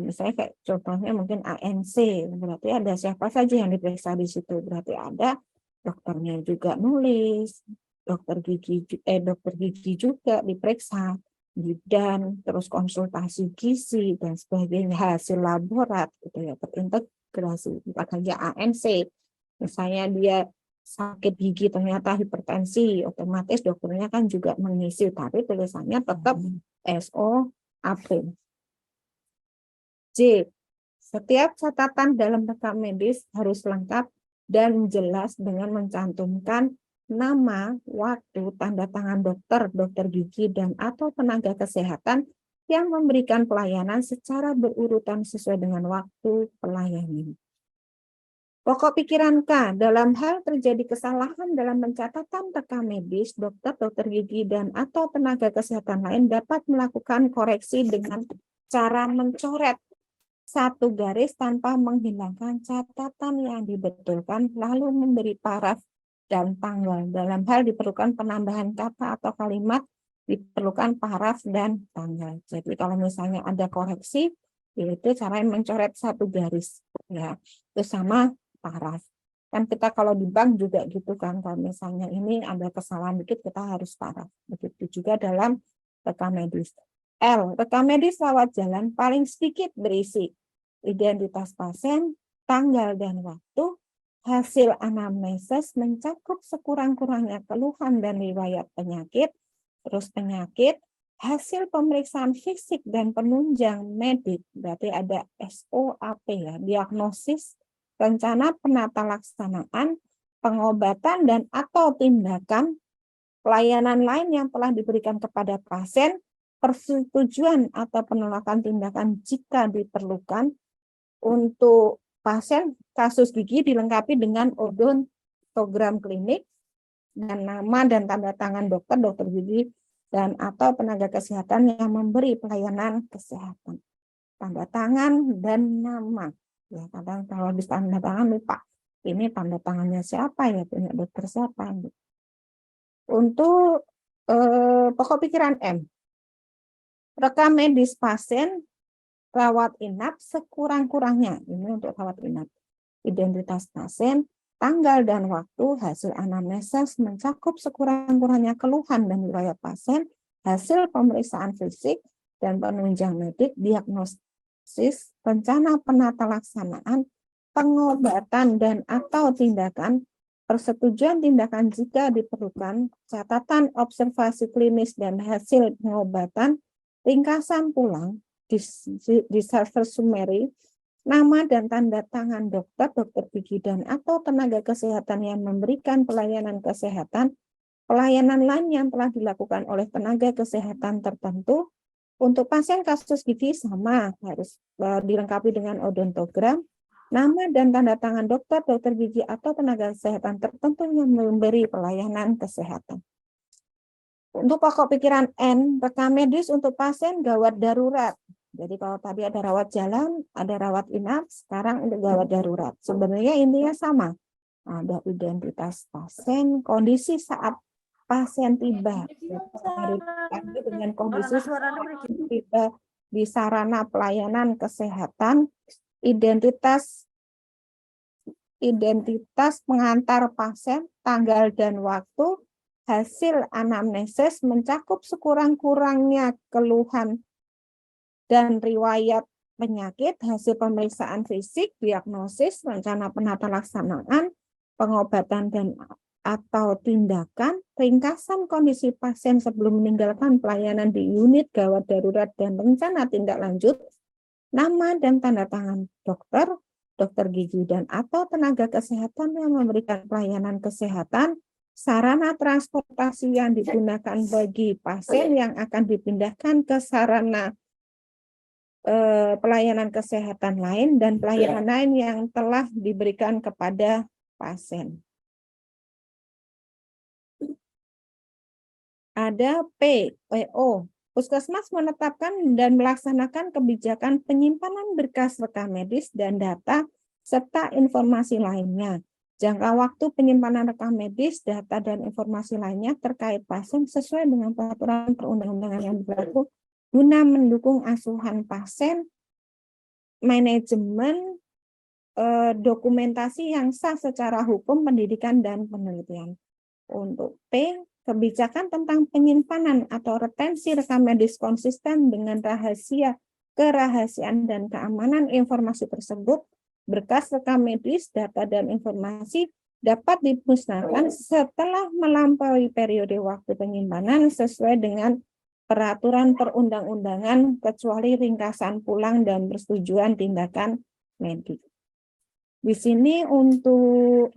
misalnya kayak contohnya mungkin ANC, berarti ada siapa saja yang diperiksa di situ, berarti ada dokternya juga nulis, dokter gigi juga diperiksa, bidan, terus konsultasi gizi dan sebagainya, hasil laborat gitu ya, terintegrasi. Bukan hanya ANC, misalnya dia sakit gigi ternyata hipertensi, otomatis dokternya kan juga mengisi, tapi tulisannya tetap SOAP. J. Setiap catatan dalam rekam medis harus lengkap dan jelas dengan mencantumkan nama, waktu, tanda tangan dokter, dokter gigi, dan atau tenaga kesehatan yang memberikan pelayanan secara berurutan sesuai dengan waktu pelayanan. Pokok pikiran K, dalam hal terjadi kesalahan dalam pencatatan rekam medis, dokter, dokter gigi, dan atau tenaga kesehatan lain dapat melakukan koreksi dengan cara mencoret satu garis tanpa menghilangkan catatan yang dibetulkan, lalu memberi paraf dan tanggal. Dalam hal diperlukan penambahan kata atau kalimat, diperlukan paraf dan tanggal. Jadi kalau misalnya ada koreksi, yaitu cara mencoret satu garis, ya, itu sama paraf. Kan kita kalau di bank juga gitu kan, kalau misalnya ini ada kesalahan dikit kita harus paraf. Begitu juga dalam rekam medis. L. Rekam medis rawat jalan paling sedikit berisi identitas pasien, tanggal dan waktu, hasil anamnesis mencakup sekurang-kurangnya keluhan dan riwayat penyakit, terus penyakit, hasil pemeriksaan fisik dan penunjang medik, berarti ada SOAP ya, diagnosis, rencana penata laksanaan, pengobatan dan atau tindakan, pelayanan lain yang telah diberikan kepada pasien, persetujuan atau penolakan tindakan jika diperlukan. Untuk pasien kasus gigi dilengkapi dengan odontogram klinik dan nama dan tanda tangan dokter, dokter gigi, dan atau tenaga kesehatan yang memberi pelayanan kesehatan. Tanda tangan dan nama. Ya, kadang kalau di tanda tangan lupa. Ini tanda tangannya siapa ya, punya dokter siapa. Untuk pokok pikiran M. Rekam medis pasien rawat inap sekurang-kurangnya. Ini untuk rawat inap. Identitas pasien, tanggal dan waktu, hasil anamnesis mencakup sekurang-kurangnya keluhan dan riwayat pasien, hasil pemeriksaan fisik dan penunjang medik, diagnosis, rencana penata laksanaan, pengobatan dan atau tindakan, persetujuan tindakan jika diperlukan, catatan observasi klinis dan hasil pengobatan, ringkasan pulang, disaster summary, nama dan tanda tangan dokter, dokter gigi, dan atau tenaga kesehatan yang memberikan pelayanan kesehatan, pelayanan lain yang telah dilakukan oleh tenaga kesehatan tertentu. Untuk pasien kasus gigi sama, harus dilengkapi dengan odontogram, nama dan tanda tangan dokter, dokter gigi, atau tenaga kesehatan tertentu yang memberi pelayanan kesehatan. Untuk pokok pikiran N, rekam medis untuk pasien gawat darurat. Jadi kalau tadi ada rawat jalan, ada rawat inap, sekarang untuk gawat darurat. Sebenarnya intinya sama. Ada identitas pasien, kondisi saat pasien tiba. Dengan kondisi tiba di sarana pelayanan kesehatan, identitas pengantar pasien, tanggal dan waktu, hasil anamnesis mencakup sekurang-kurangnya keluhan dan riwayat penyakit, hasil pemeriksaan fisik, diagnosis, rencana penata laksanaan, pengobatan dan atau tindakan, ringkasan kondisi pasien sebelum meninggalkan pelayanan di unit gawat darurat dan rencana tindak lanjut, nama dan tanda tangan dokter, dokter gigi dan atau tenaga kesehatan yang memberikan pelayanan kesehatan, sarana transportasi yang digunakan bagi pasien yang akan dipindahkan ke sarana pelayanan kesehatan lain dan pelayanan lain yang telah diberikan kepada pasien. Ada PO. Puskesmas menetapkan dan melaksanakan kebijakan penyimpanan berkas rekam medis dan data serta informasi lainnya. Jangka waktu penyimpanan rekam medis, data, dan informasi lainnya terkait pasien sesuai dengan peraturan perundang-undangan yang berlaku guna mendukung asuhan pasien, manajemen dokumentasi yang sah secara hukum, pendidikan, dan penelitian. Untuk P, kebijakan tentang penyimpanan atau retensi rekam medis konsisten dengan rahasia, kerahasiaan, dan keamanan informasi tersebut. Berkas rekam medis, data, dan informasi dapat dimusnahkan setelah melampaui periode waktu penyimpanan sesuai dengan peraturan perundang-undangan kecuali ringkasan pulang dan persetujuan tindakan medis. Di sini untuk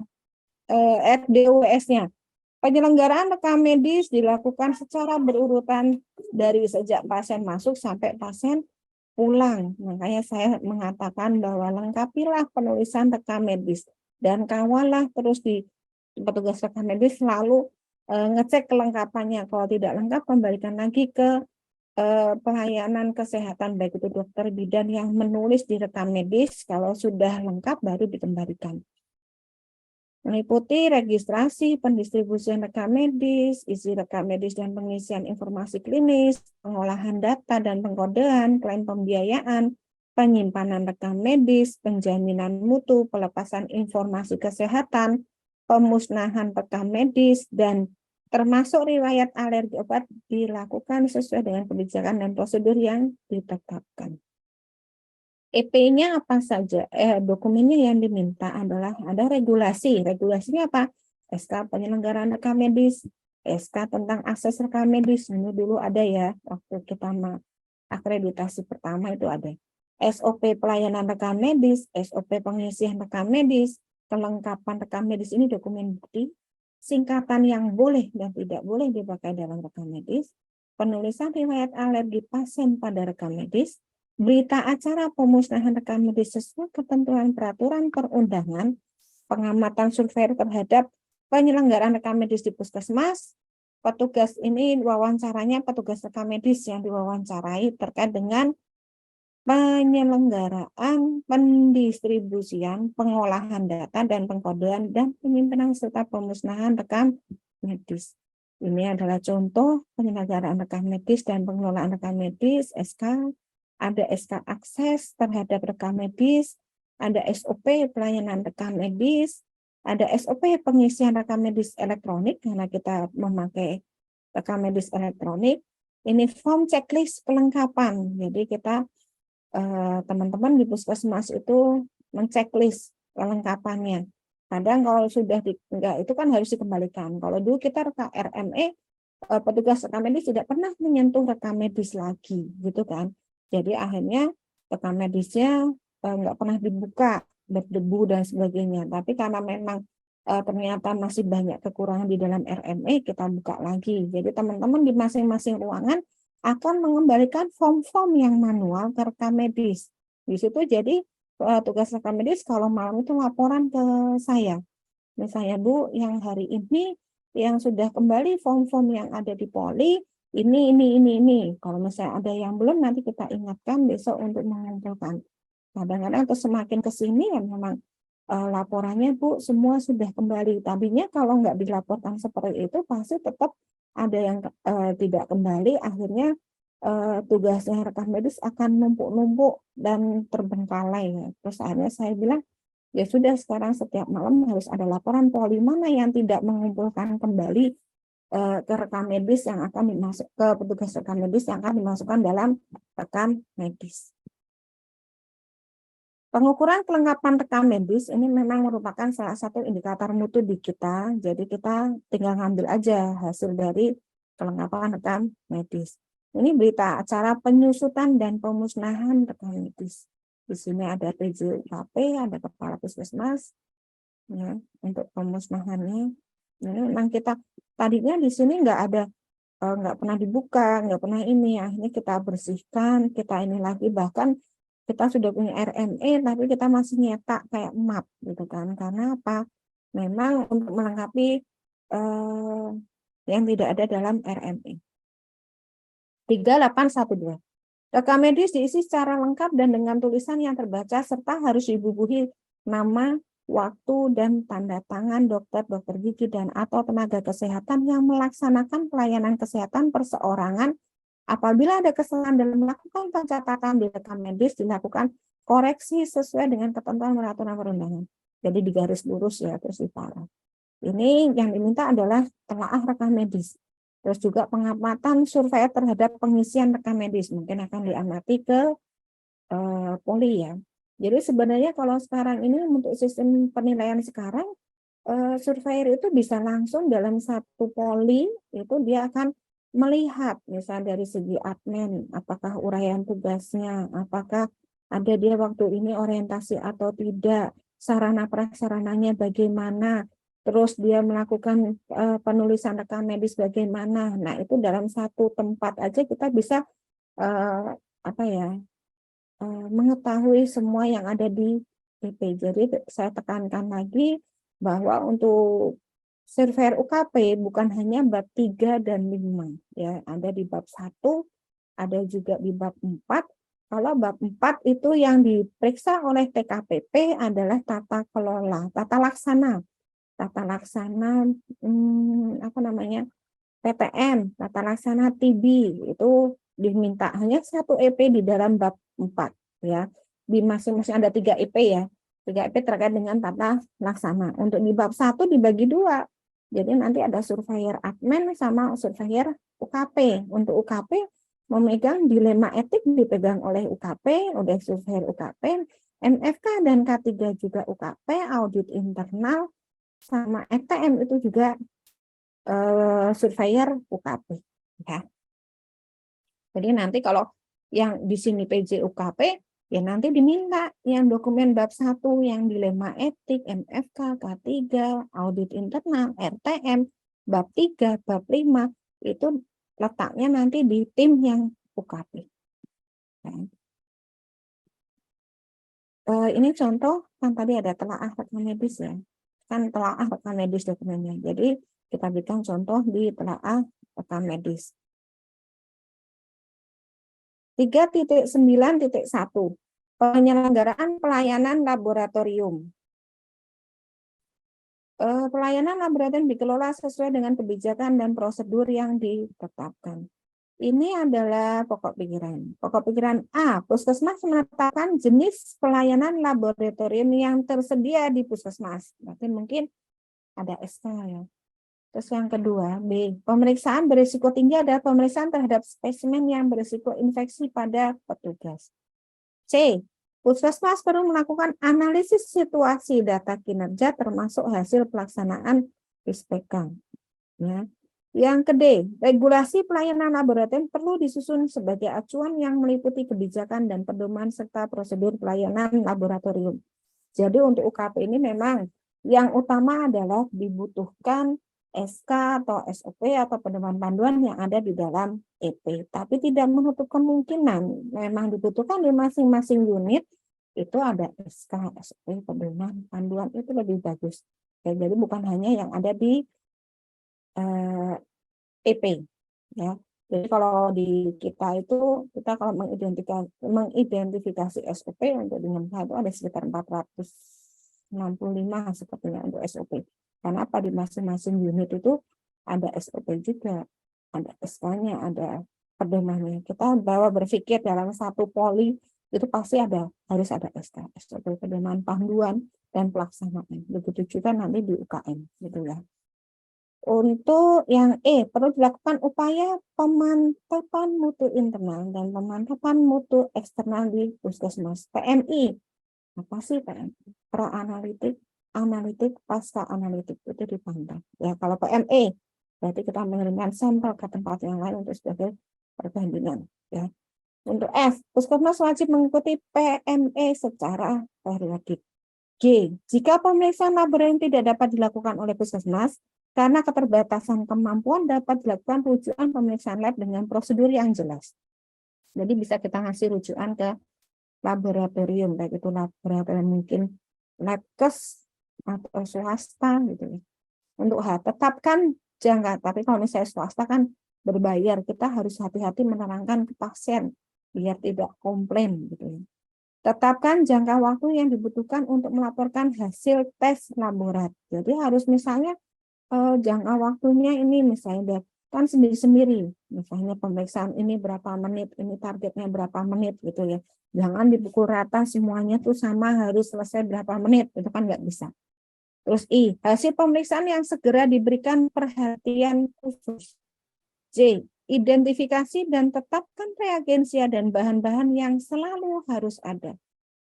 RDUS-nya. Penyelenggaraan rekam medis dilakukan secara berurutan dari sejak pasien masuk sampai pasien pulang. Makanya saya mengatakan bahwa lengkapilah penulisan rekam medis dan kawallah terus di petugas rekam medis selalu ngecek kelengkapannya. Kalau tidak lengkap, kembalikan lagi ke pelayanan kesehatan, baik itu dokter bidan yang menulis di rekam medis. Kalau sudah lengkap baru dikembalikan. Meliputi registrasi, pendistribusian rekam medis, isi rekam medis dan pengisian informasi klinis, pengolahan data dan pengkodean, klaim pembiayaan, penyimpanan rekam medis, penjaminan mutu, pelepasan informasi kesehatan, pemusnahan rekam medis, dan termasuk riwayat alergi obat dilakukan sesuai dengan kebijakan dan prosedur yang ditetapkan. EP-nya apa saja? Dokumennya yang diminta adalah ada regulasi. Regulasinya apa? SK penyelenggaraan rekam medis, SK tentang akses rekam medis. Ini dulu ada ya, waktu kita akreditasi pertama itu ada. SOP pelayanan rekam medis, SOP pengisian rekam medis, kelengkapan rekam medis ini dokumen bukti, singkatan yang boleh dan tidak boleh dipakai dalam rekam medis, penulisan riwayat alergi pasien pada rekam medis, berita acara pemusnahan rekam medis sesuai ketentuan peraturan perundangan, pengamatan survei terhadap penyelenggaraan rekam medis di puskesmas. Petugas ini wawancaranya petugas rekam medis yang diwawancarai terkait dengan penyelenggaraan, pendistribusian, pengolahan data dan pengkodean dan penyimpanan serta pemusnahan rekam medis. Ini adalah contoh penyelenggaraan rekam medis dan pengelolaan rekam medis, SK. Ada SK akses terhadap rekam medis, ada SOP pelayanan rekam medis, ada SOP pengisian rekam medis elektronik karena kita memakai rekam medis elektronik. Ini form checklist kelengkapan. Jadi kita teman-teman di puskesmas itu menceklis kelengkapannya. Kadang kalau sudah enggak itu kan harus dikembalikan. Kalau dulu kita RME petugas rekam medis tidak pernah menyentuh rekam medis lagi, gitu kan. Jadi akhirnya rekam medisnya nggak pernah dibuka, berdebu dan sebagainya. Tapi karena memang ternyata masih banyak kekurangan di dalam RME, kita buka lagi. Jadi teman-teman di masing-masing ruangan akan mengembalikan form-form yang manual ke rekam medis. Di situ jadi tugas rekam medis kalau malam itu laporan ke saya. Misalnya Bu, yang hari ini yang sudah kembali form-form yang ada di Poli, ini. Kalau misalnya ada yang belum, nanti kita ingatkan besok untuk mengumpulkan. Kadang-kadang atau semakin ke sini ya memang laporannya Bu, semua sudah kembali. Tadinya kalau nggak dilaporkan seperti itu, pasti tetap ada yang tidak kembali. Akhirnya tugasnya rekam medis akan numpuk-numpuk dan terbengkalai. Ya. Terus akhirnya saya bilang, ya sudah sekarang setiap malam harus ada laporan Poli mana yang tidak mengumpulkan kembali ke rekam medis yang akan dimasuk ke petugas rekam medis yang akan dimasukkan dalam rekam medis. Pengukuran kelengkapan rekam medis ini memang merupakan salah satu indikator mutu di kita. Jadi kita tinggal ngambil aja hasil dari kelengkapan rekam medis. Ini berita acara penyusutan dan pemusnahan rekam medis. Di sini ada PJKP, ada kepala puskesmas ya, untuk pemusnahannya. Ini memang kita tadinya di sini nggak ada nggak pernah dibuka, nggak pernah ini, akhirnya kita bersihkan, kita ini lagi, bahkan kita sudah punya RME tapi kita masih nyetak kayak map gitu kan, karena apa? Memang untuk melengkapi yang tidak ada dalam RME. 3812. Rekam medis diisi secara lengkap dan dengan tulisan yang terbaca serta harus dibubuhi nama, waktu, dan tanda tangan dokter gigi dan atau tenaga kesehatan yang melaksanakan pelayanan kesehatan perseorangan. Apabila ada kesalahan dalam melakukan pencatatan di rekam medis, dilakukan koreksi sesuai dengan ketentuan peraturan perundangan. Jadi digaris lurus ya, terus diparah. Ini yang diminta adalah telaah rekam medis. Terus juga pengamatan survei terhadap pengisian rekam medis. Mungkin akan diamati ke poli ya. Jadi sebenarnya kalau sekarang ini untuk sistem penilaian sekarang, surveyor itu bisa langsung dalam satu poli, itu dia akan melihat misalnya dari segi admin, apakah uraian tugasnya, apakah ada dia waktu ini orientasi atau tidak, sarana prasarananya bagaimana, terus dia melakukan penulisan rekam medis bagaimana. Nah, itu dalam satu tempat aja kita bisa mengetahui semua yang ada di PP. Jadi saya tekankan lagi bahwa untuk surveyor UKP bukan hanya bab 3 dan 5 ya, ada di bab 1, ada juga di bab 4. Kalau bab 4 itu yang diperiksa oleh TKPP adalah tata kelola, tata laksana. Tata laksana PTM, tata laksana TB itu diminta hanya 1 EP di dalam bab 4 ya. Di masing-masing ada 3 EP ya. 3 EP terkait dengan tata laksana. Untuk di bab 1 dibagi 2. Jadi nanti ada surveyor admin sama surveyor UKP. Untuk UKP memegang dilema etik dipegang oleh UKP, oleh surveyor UKP, MFK dan K3 juga UKP, audit internal sama FTM itu juga surveyor UKP ya. Jadi nanti kalau yang di sini PJ UKP ya nanti diminta yang dokumen bab 1 yang dilema etik, MFK, K3, audit internal, RTM, bab 3, bab 5 itu letaknya nanti di tim yang UKP. Nah, ini contoh kan tadi ada telaah rekam medis ya. Kan telaah rekam medis dokumennya. Jadi kita berikan contoh di telaah rekam medis. 3.9.1 penyelenggaraan pelayanan laboratorium. Pelayanan laboratorium dikelola sesuai dengan kebijakan dan prosedur yang ditetapkan. Ini adalah pokok pikiran. Pokok pikiran A, Puskesmas menetapkan jenis pelayanan laboratorium yang tersedia di Puskesmas. Berarti mungkin ada SK ya. Terus yang kedua, B, pemeriksaan berisiko tinggi adalah pemeriksaan terhadap spesimen yang berisiko infeksi pada petugas. C, Puskesmas perlu melakukan analisis situasi data kinerja termasuk hasil pelaksanaan PISPK. Ya. Yang kedua, regulasi pelayanan laboratorium perlu disusun sebagai acuan yang meliputi kebijakan dan pedoman serta prosedur pelayanan laboratorium. Jadi untuk UKP ini memang yang utama adalah dibutuhkan SK atau SOP atau pedoman panduan yang ada di dalam EP. Tapi tidak menutup kemungkinan memang dibutuhkan di masing-masing unit itu ada SK, SOP, pedoman panduan itu lebih bagus. Jadi bukan hanya yang ada di EP ya. Jadi kalau di kita itu kita kalau mengidentifikasi SOP untuk dengan itu ada sekitar 465 sepertinya untuk SOP. Karena apa di masing-masing unit itu ada SOP juga, ada SK-nya, ada pedomannya. Kita bawa berpikir dalam satu poli itu pasti harus ada SK, SOP, pedoman panduan dan pelaksanaan. Begitu juga nanti di UKM gitu ya. Untuk yang perlu dilakukan upaya pemantapan mutu internal dan pemantapan mutu eksternal di Puskesmas. PMI, apa sih PMI? Pra-analitik, analitik, pasca analitik itu dipantau. Ya, kalau PME, berarti kita mengirimkan sampel ke tempat yang lain untuk sebagai perbandingan. Ya. Untuk F, Puskesmas wajib mengikuti PME secara periodik. G, jika pemeriksaan laboratorium tidak dapat dilakukan oleh Puskesmas, Karena keterbatasan kemampuan dapat dilakukan rujukan pemeriksaan lab dengan prosedur yang jelas. Jadi bisa kita ngasih rujukan ke laboratorium, baik itu laboratorium mungkin labkes atau swasta gitu ya. Untuk tetapkan jangka, tapi kalau misalnya swasta kan berbayar, kita harus hati-hati menerangkan ke pasien biar tidak komplain gitu ya. Tetapkan jangka waktu yang dibutuhkan untuk melaporkan hasil tes laboratorium. Jadi harus misalnya jangka waktunya ini misalnya kan sendiri-sendiri. Misalnya pemeriksaan ini berapa menit, ini targetnya berapa menit gitu ya. Jangan dipukul rata semuanya tuh sama harus selesai berapa menit, itu kan nggak bisa. Terus hasil pemeriksaan yang segera diberikan perhatian khusus. J, identifikasi dan tetapkan reagensia dan bahan-bahan yang selalu harus ada.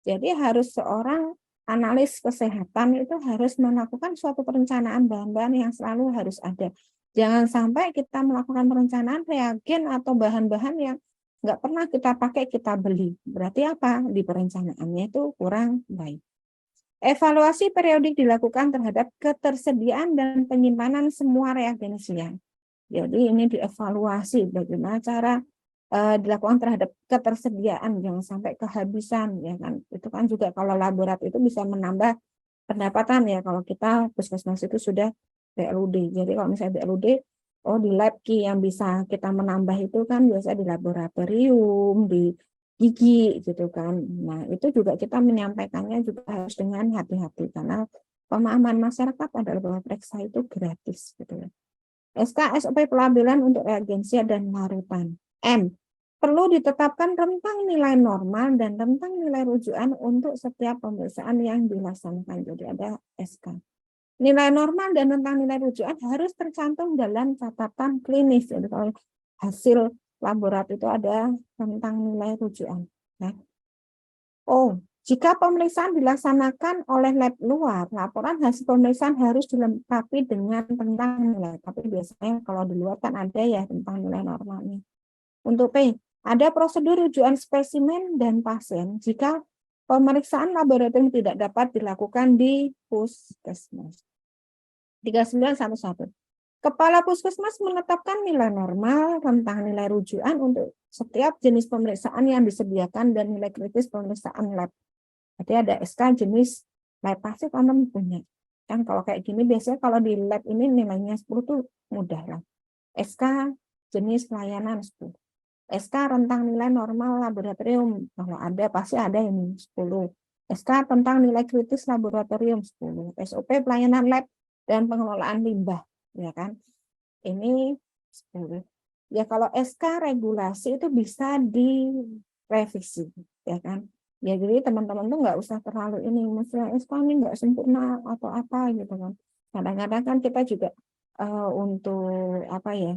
Jadi harus seorang analis kesehatan itu harus melakukan suatu perencanaan bahan-bahan yang selalu harus ada. Jangan sampai kita melakukan perencanaan reagen atau bahan-bahan yang nggak pernah kita pakai, kita beli. Berarti apa? Di perencanaannya itu kurang baik. Evaluasi periodik dilakukan terhadap ketersediaan dan penyimpanan semua reagensia. Jadi ini dievaluasi bagaimana cara dilakukan terhadap ketersediaan, jangan sampai kehabisan ya kan. Itu kan juga kalau laboratorium itu bisa menambah pendapatan ya kalau kita puskesmas itu sudah BLUD. Jadi kalau misalnya BLUD, di lab key yang bisa kita menambah itu kan biasa di laboratorium, di gigi gitu kan. Nah, itu juga kita menyampaikannya juga harus dengan hati-hati karena pemahaman masyarakat adalah bahwa periksa itu gratis gitu ya. SK SOP pelabelan untuk reagensia dan larutan. M. Perlu ditetapkan rentang nilai normal dan rentang nilai rujukan untuk setiap pemeriksaan yang dilaksanakan. Jadi ada SK. Nilai normal dan rentang nilai rujukan harus tercantum dalam catatan klinis. Jadi kalau hasil laboratorium itu ada rentang nilai rujukan. Nah. Jika pemeriksaan dilaksanakan oleh lab luar, laporan hasil pemeriksaan harus dilengkapi dengan rentang nilai. Tapi biasanya kalau di luar kan ada ya rentang nilai normalnya. Untuk P, ada prosedur rujukan spesimen dan pasien jika pemeriksaan laboratorium tidak dapat dilakukan di puskesmas. 3911. Kepala puskesmas menetapkan nilai normal, rentang nilai rujukan untuk setiap jenis pemeriksaan yang disediakan dan nilai kritis pemeriksaan lab. Jadi ada SK jenis lab pasti teman punya. Kan kalau kayak gini biasanya kalau di lab ini nilainya 10 tuh mudah lah. SK jenis pelayanan 10. SK rentang nilai normal laboratorium. Kalau ada pasti ada ini 10. SK tentang nilai kritis laboratorium 10. SOP pelayanan lab dan pengelolaan limbah, ya kan? Ini 10. Ya kalau SK regulasi itu bisa direvisi, ya kan? Ya jadi teman-teman tuh nggak usah terlalu ini, misalnya SK ini nggak sempurna atau apa gitu kan. Kadang-kadang kan kita juga untuk apa ya,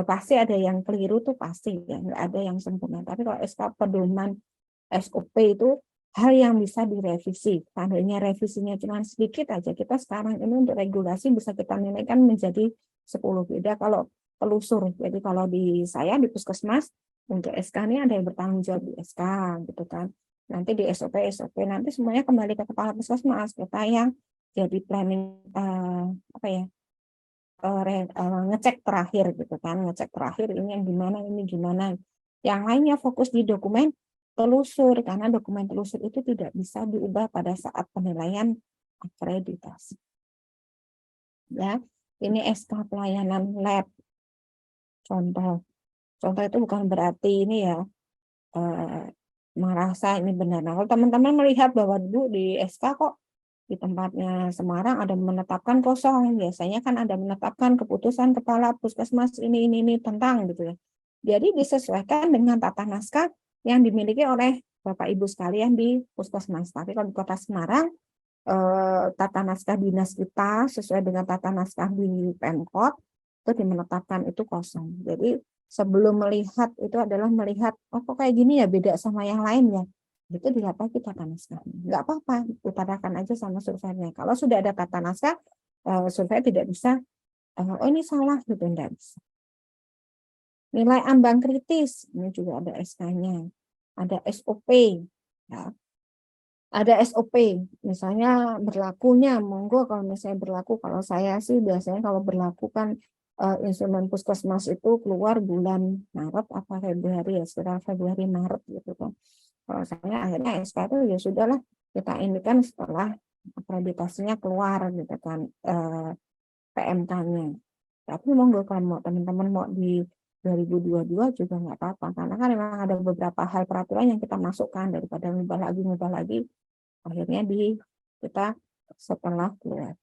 pasti ada yang keliru tuh pasti ya, nggak ada yang sempurna. Tapi kalau SK pedoman SOP itu hal yang bisa direvisi. Seandainya revisinya cuma sedikit aja, kita sekarang ini untuk regulasi bisa kita nilaikan menjadi 10. Beda kalau telusur. Jadi kalau di saya di puskesmas untuk SK ini ada yang bertanggung jawab di SK gitu kan. Nanti di SOP nanti semuanya kembali ke kepala puskesmas, kita yang jadi planning apa ya, ngecek terakhir gitu kan, ngecek terakhir ini yang gimana, ini gimana. Yang lainnya fokus di dokumen telusur karena dokumen telusur itu tidak bisa diubah pada saat penilaian akreditasi. Ya, ini SK pelayanan lab. Contoh itu bukan berarti ini ya merasa ini benar. Nah, kalau teman-teman melihat bahwa dulu di SK kok di tempatnya Semarang ada menetapkan kosong, biasanya kan ada menetapkan keputusan kepala puskesmas ini tentang gitu ya. Jadi disesuaikan dengan tata naskah yang dimiliki oleh Bapak Ibu sekalian di puskesmas. Tapi kalau di Kota Semarang tata naskah dinas kita sesuai dengan tata naskah di Pemkot itu dimenetapkan itu kosong. Jadi sebelum melihat itu adalah melihat kok kayak gini ya beda sama yang lain ya. Itu dilihat lagi tata naskahnya. Enggak apa-apa, utarakan aja sama surveyornya. Kalau sudah ada tata naskah, surveyor tidak bisa ini salah gitu, enggak bisa. Nilai ambang kritis, ini juga ada SK-nya. Ada SOP ya. ada SOP, misalnya berlakunya, monggo kalau misalnya berlaku, kalau saya sih biasanya kalau berlaku kan instrumen puskesmas itu keluar bulan Maret apa Februari ya, sekitar Februari Maret gitu kan. Kalau saya akhirnya SK itu ya sudahlah, kita ini kan setelah akreditasinya keluar gitu kan, PMK-nya. Tapi monggo kalau mau teman-teman mau di 2022 juga nggak apa-apa, karena kan memang ada beberapa hal peraturan yang kita masukkan daripada ngubah lagi akhirnya kita setelah keluar.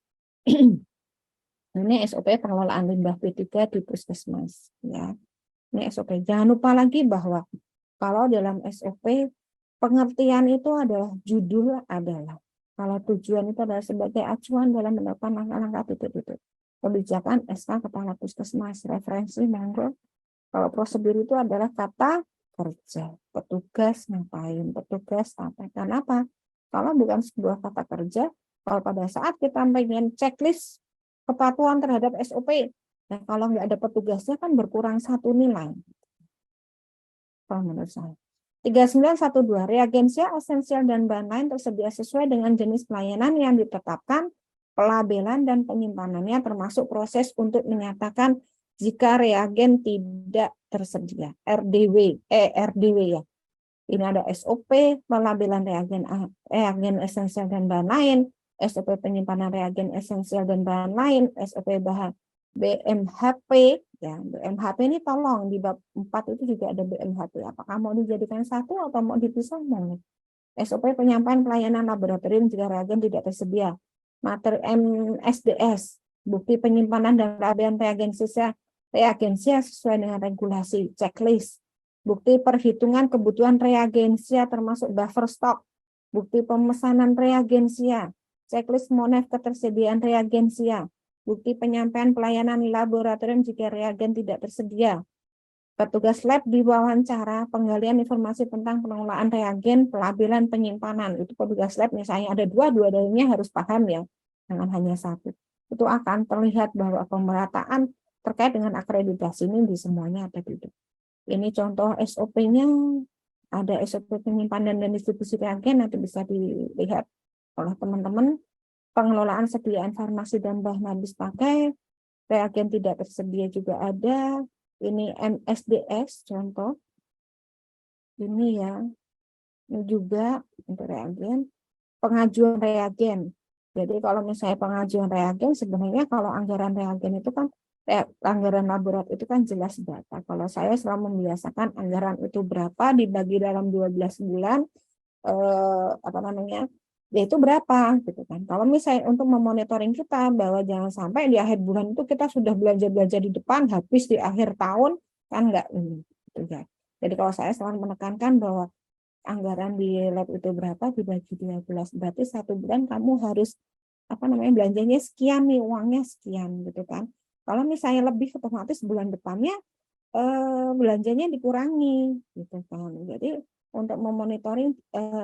Ini SOP pengelolaan limbah B3 di puskesmas ya. Ini SOP. Jangan lupa lagi bahwa kalau dalam SOP pengertian itu adalah judul adalah, kalau tujuan itu adalah sebagai acuan dalam melakukan langkah-langkah titik-titik kebijakan SK Kepala Puskesmas, referensi monggo. Kalau prosedur itu adalah kata kerja, petugas ngapain, petugas apa, kenapa? Kalau bukan sebuah kata kerja, kalau pada saat kita pengen checklist kepatuhan terhadap SOP, nah kalau nggak ada petugasnya kan berkurang satu nilai. Kalau menurut saya. 3912, reagensia esensial dan bahan lain tersedia sesuai dengan jenis pelayanan yang ditetapkan, pelabelan dan penyimpanannya termasuk proses untuk menyatakan jika reagen tidak tersedia. RDW ya. Ini ada SOP, pelabelan reagen esensial dan bahan lain, SOP penyimpanan reagen esensial dan bahan lain, SOP bahan BMHP, ya BMHP ini tolong di bab 4 itu juga ada BMHP. Apakah mau dijadikan satu atau mau dipisah? SOP penyampaian pelayanan laboratorium jika reagen tidak tersedia. Materi MSDS, bukti penyimpanan dan pelabelan reagensia sesuai dengan regulasi, checklist. Bukti perhitungan kebutuhan reagensia termasuk buffer stock, bukti pemesanan reagensia, checklist monef ketersediaan reagensia, bukti penyampaian pelayanan laboratorium jika reagen tidak tersedia, petugas lab diwawancara, penggalian informasi tentang pengelolaan reagen, pelabelan, penyimpanan. Itu petugas lab misalnya ada dua-duanya harus paham ya, jangan hanya satu. Itu akan terlihat bahwa pemerataan terkait dengan akreditasi ini di semuanya ada di situ. Ini contoh SOP-nya, ada SOP penyimpanan dan distribusi reagen, nanti bisa dilihat oleh teman-teman. Pengelolaan sediaan farmasi dan bahan habis pakai, reagen tidak tersedia juga ada. Ini MSDS contoh. Ini ya, ini juga untuk reagen. Pengajuan reagen. Jadi kalau misalnya pengajuan reagen, sebenarnya kalau anggaran reagen itu kan anggaran laborat itu kan jelas data. Kalau saya selalu membiasakan anggaran itu berapa dibagi dalam 12 bulan, yaitu berapa gitu kan. Kalau misalnya untuk memonitoring kita bahwa jangan sampai di akhir bulan itu kita sudah belanja-belanja di depan, habis di akhir tahun, kan enggak ini. Gitu ya. Jadi kalau saya selalu menekankan bahwa anggaran di lab itu berapa dibagi 12, berarti satu bulan kamu harus belanjanya sekian nih, uangnya sekian gitu kan. Kalau misalnya lebih, otomatis bulan depannya belanjanya dikurangi gitu kan. Jadi untuk memonitoring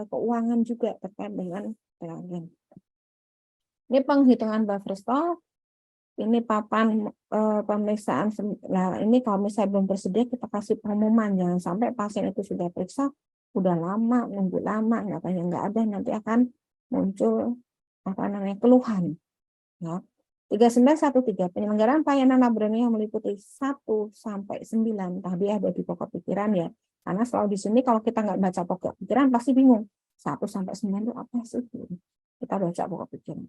keuangan juga terkait dengan reagen. Ini penghitungan buffer stock. Ini papan pemeriksaan. Nah, ini kalau misalnya belum tersedia kita kasih pengumuman, jangan sampai pasien itu sudah periksa udah lama, nunggu lama, nggak ada, nanti akan muncul keluhan. Ya. 3913, penyelenggaraan pelayanan laboratorium yang meliputi 1 sampai 9 tadi ada di pokok pikiran ya. Karena selalu di sini kalau kita nggak baca pokok pikiran pasti bingung. 1 sampai 9 itu apa sih? Kita baca pokok pikiran.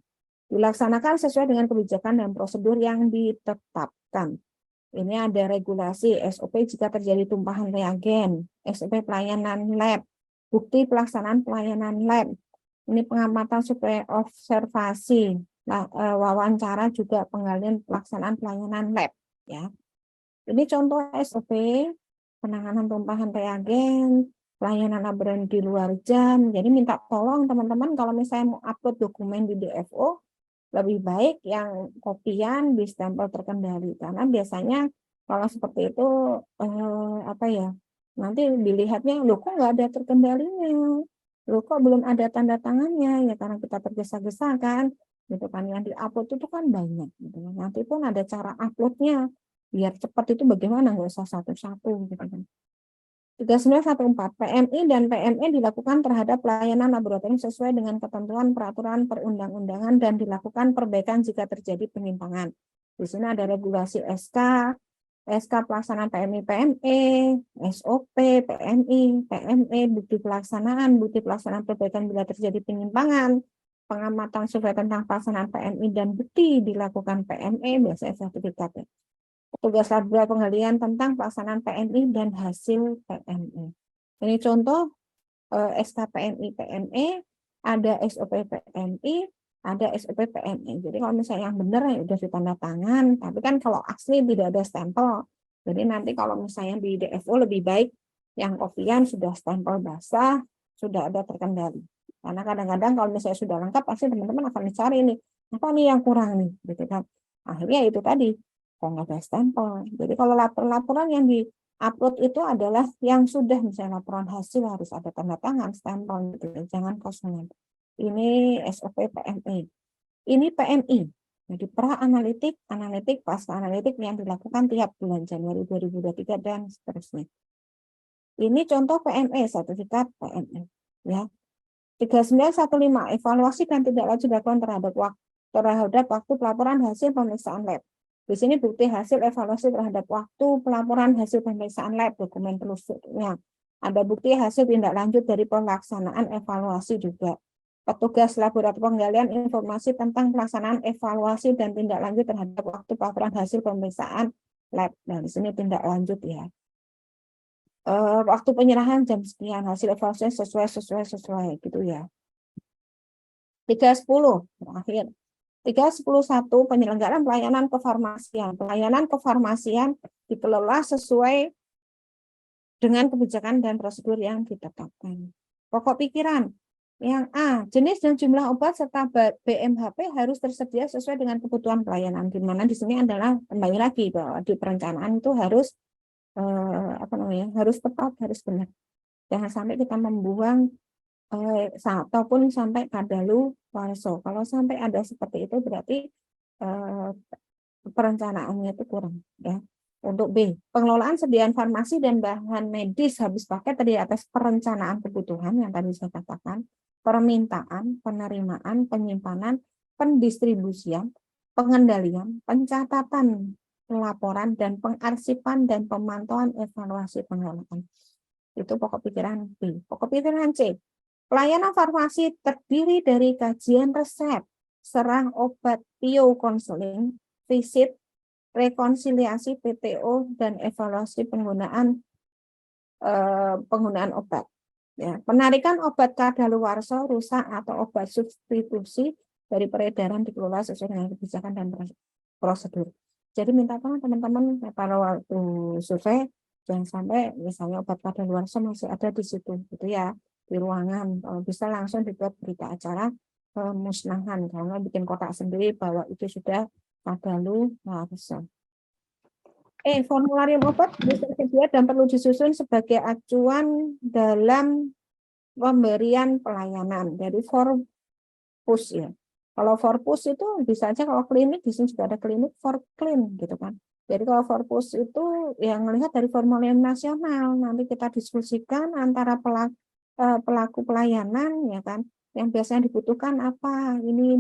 Dilaksanakan sesuai dengan kebijakan dan prosedur yang ditetapkan. Ini ada regulasi SOP jika terjadi tumpahan reagen, SOP pelayanan lab, bukti pelaksanaan pelayanan lab. Ini pengamatan supaya observasi, wawancara juga penggalian pelaksanaan pelayanan lab. Ya, ini contoh SOP penanganan tumpahan reagen, pelayanan laboratorium di luar jam. Jadi minta tolong teman-teman kalau misalnya mau upload dokumen di DFO, lebih baik yang kopian stempel terkendali, karena biasanya kalau seperti itu nanti dilihatnya loh kok nggak ada terkendalinya, loh kok belum ada tanda tangannya, ya karena kita tergesa-gesa kan gitu kan, yang diupload itu kan banyak gitu. Nanti pun ada cara uploadnya biar cepat, itu bagaimana, nggak usah satu-satu gitu kan. 3914 PMI dan PME dilakukan terhadap pelayanan laboratorium sesuai dengan ketentuan peraturan perundang-undangan dan dilakukan perbaikan jika terjadi penyimpangan. Di sini ada regulasi SK pelaksanaan PMI PME, SOP PMI PME, bukti pelaksanaan perbaikan bila terjadi penyimpangan, pengamatan survei tentang pelaksanaan PMI dan bukti dilakukan PME, biasanya sertifikatnya. Petugas laboratorium penggalian tentang pelaksanaan PMI dan hasil PMI. Ini contoh SK PMI PME, ada SOP PMI, ada SOP PMI. Jadi kalau misalnya yang benar ya udah ditanda tangan, tapi kan kalau asli tidak ada stempel. Jadi nanti kalau misalnya di DFO lebih baik yang kopian sudah stempel basah, sudah ada terkendali. Karena kadang-kadang kalau misalnya sudah lengkap, pasti teman-teman akan dicari nih, apa nih yang kurang nih, gitu kan. Akhirnya itu tadi, kok nggak ada stempel. Jadi kalau laporan yang di-upload itu adalah yang sudah misalnya laporan hasil harus ada tanda tangan, stempel, gitu. Jangan kosongan. Ini SOP PMI. Ini PMI. Jadi pra-analitik, analitik, pasca analitik yang dilakukan tiap bulan Januari 2023 dan seterusnya. Ini contoh PME, sertifikat PME. Ya. 3915, evaluasi dan tindak lanjut dilakukan terhadap waktu pelaporan hasil pemeriksaan lab. Di sini bukti hasil evaluasi terhadap waktu pelaporan hasil pemeriksaan lab, dokumen telusurnya. Ada bukti hasil tindak lanjut dari pelaksanaan evaluasi juga. Petugas laboratorium penggalian informasi tentang pelaksanaan evaluasi dan tindak lanjut terhadap waktu pelaporan hasil pemeriksaan lab. Nah, di sini tindak lanjut ya. Waktu penyerahan jam sekian, hasil evaluasi sesuai gitu ya. 310 terakhir. 311 penyelenggaraan pelayanan kefarmasian. Pelayanan kefarmasian dikelola sesuai dengan kebijakan dan prosedur yang ditetapkan. Pokok pikiran. Yang A, jenis dan jumlah obat serta BMHP harus tersedia sesuai dengan kebutuhan pelayanan. Di mana di sini adalah kembali lagi bahwa di perencanaan itu harus harus tepat, harus benar. Jangan sampai kita membuang ataupun sampai kadaluwarsa. Kalau sampai ada seperti itu berarti perencanaannya itu kurang ya. Untuk B, pengelolaan sediaan farmasi dan bahan medis habis pakai tadi atas perencanaan kebutuhan yang tadi saya katakan, permintaan, penerimaan, penyimpanan, pendistribusian, pengendalian, pencatatan, pelaporan dan pengarsipan dan pemantauan evaluasi pengelolaan. Itu pokok pikiran B. Pokok pikiran C, pelayanan farmasi terdiri dari kajian resep, serang obat, PO konseling, visit, rekonsiliasi PTO, dan evaluasi penggunaan obat. Ya, penarikan obat kadaluwarsa, rusak atau obat substitusi dari peredaran dikelola sesuai dengan kebijakan dan prosedur. Jadi minta tolong teman-teman pada waktu survei jangan sampai misalnya obat kadaluwarsa masih ada di situ, gitu ya, di ruangan. Kalau bisa langsung dibuat berita acara pemusnahan, karena bikin kotak sendiri bahwa itu sudah kadaluwarsa. Formularium obat tersedia dan perlu disusun sebagai acuan dalam pemberian pelayanan. Dari Forpus ya. Kalau Forpus itu bisa aja kalau klinik di sini juga ada klinik Forklin gitu kan. Jadi kalau Forpus itu yang melihat dari formularium nasional, nanti kita diskusikan antara pelaku pelayanan ya kan, yang biasanya dibutuhkan apa, ini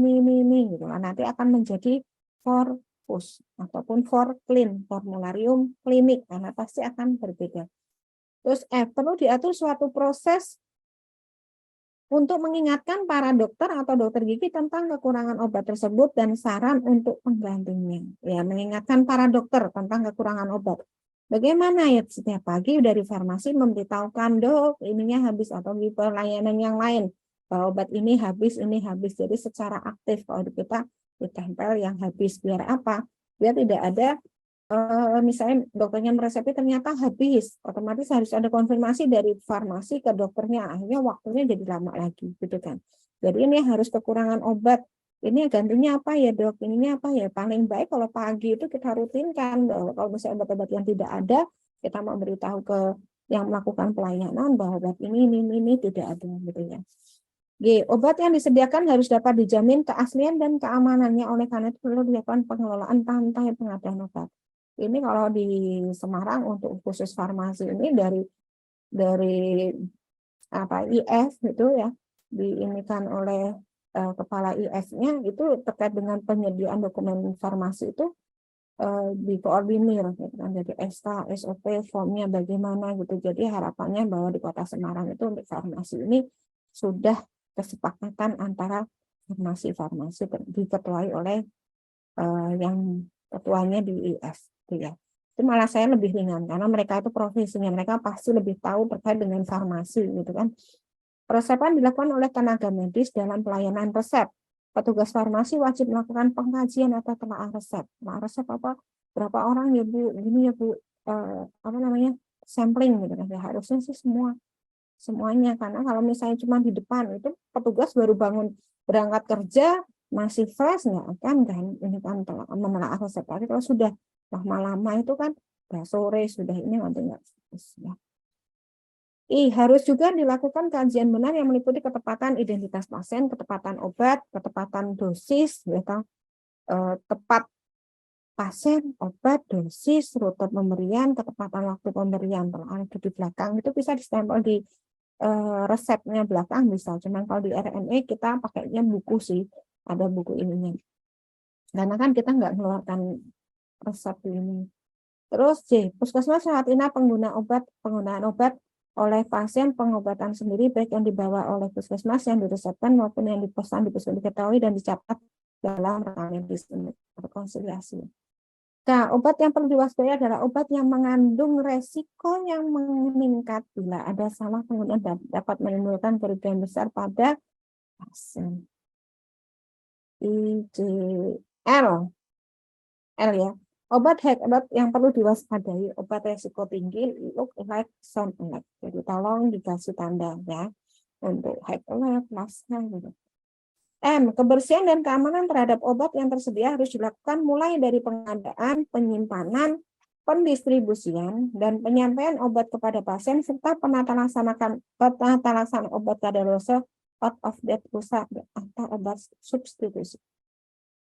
gitu. Nanti akan menjadi Forpus ataupun Forklin, formularium klinik, karena pasti akan berbeda. Terus perlu diatur suatu proses untuk mengingatkan para dokter atau dokter gigi tentang kekurangan obat tersebut dan saran untuk penggantinya. Ya, mengingatkan para dokter tentang kekurangan obat. Bagaimana ya setiap pagi dari farmasi memberitahukan, dok ininya habis atau di pelayanan yang lain bahwa obat ini habis. Jadi secara aktif kalau kita ditempel yang habis, biar apa? Biar tidak ada misalnya dokternya meresepi ternyata habis, otomatis harus ada konfirmasi dari farmasi ke dokternya, akhirnya waktunya jadi lama lagi gitu kan. Jadi ini harus kekurangan obat, ini gantinya apa ya dok, ininya apa ya. Paling baik kalau pagi itu kita rutinkan bahwa kalau misalnya obat-obat yang tidak ada, kita memberitahu ke yang melakukan pelayanan bahwa obat ini tidak ada gitu ya. G, obat yang disediakan harus dapat dijamin keaslian dan keamanannya, oleh karena itu perlu dilakukan pengelolaan rantai pengadaan obat. Ini kalau di Semarang untuk khusus farmasi ini dari dari IF itu ya, diinikan oleh kepala IF-nya itu terkait dengan penyediaan dokumen farmasi itu dikoordinir gitu kan. Jadi SK, SOP, formnya bagaimana gitu. Jadi harapannya bahwa di Kota Semarang itu untuk farmasi ini sudah kesepakatan antara farmasi diketuai oleh yang ketuanya di IF gitu ya. Itu malah saya lebih ringan karena mereka itu profesinya, mereka pasti lebih tahu terkait dengan farmasi gitu kan. Peresepan dilakukan oleh tenaga medis dalam pelayanan resep. Petugas farmasi wajib melakukan pengkajian atau telaah resep. Telaah resep apa? Berapa orang ya Bu? Gini ya Bu? Apa namanya? Sampling gitu kan. Ya, harusnya sih semuanya, karena kalau misalnya cuma di depan itu petugas baru bangun berangkat kerja masih fresh nggak akan kan ini kan menelaah resep. Tapi kalau sudah lama-lama itu kan udah sore sudah ini nanti nggak fresh ya. Harus juga dilakukan kajian benar yang meliputi ketepatan identitas pasien, ketepatan obat, ketepatan dosis, ya, tepat pasien, obat, dosis, rute pemberian, ketepatan waktu pemberian. Kalau ada di belakang itu bisa distempel di resepnya belakang bisa. Cuman kalau di RNE kita pakainya buku sih, ada buku ininya. Karena kan kita nggak mengeluarkan resep ini. Terus C, puskesmas saat ini penggunaan obat oleh pasien pengobatan sendiri baik yang dibawa oleh puskesmas yang diresepkan maupun yang dipesan di puskesmas diketahui dan dicatat dalam rekam medis rekonsiliasi. Nah, obat yang perlu diwaspadai adalah obat yang mengandung resiko yang meningkat bila ada salah penggunaan dapat menimbulkan kerugian besar pada pasien. IJL, L ya. Obat yang perlu diwaspadai, obat resiko tinggi, look like, sound like. Jadi tolong dikasih tanda ya untuk high alert, plasma gitu. M, kebersihan dan keamanan terhadap obat yang tersedia harus dilakukan mulai dari pengadaan, penyimpanan, pendistribusian, dan penyampaian obat kepada pasien serta penata laksanaan obat kadaluarsa, out of date rusak atau obat substitusi.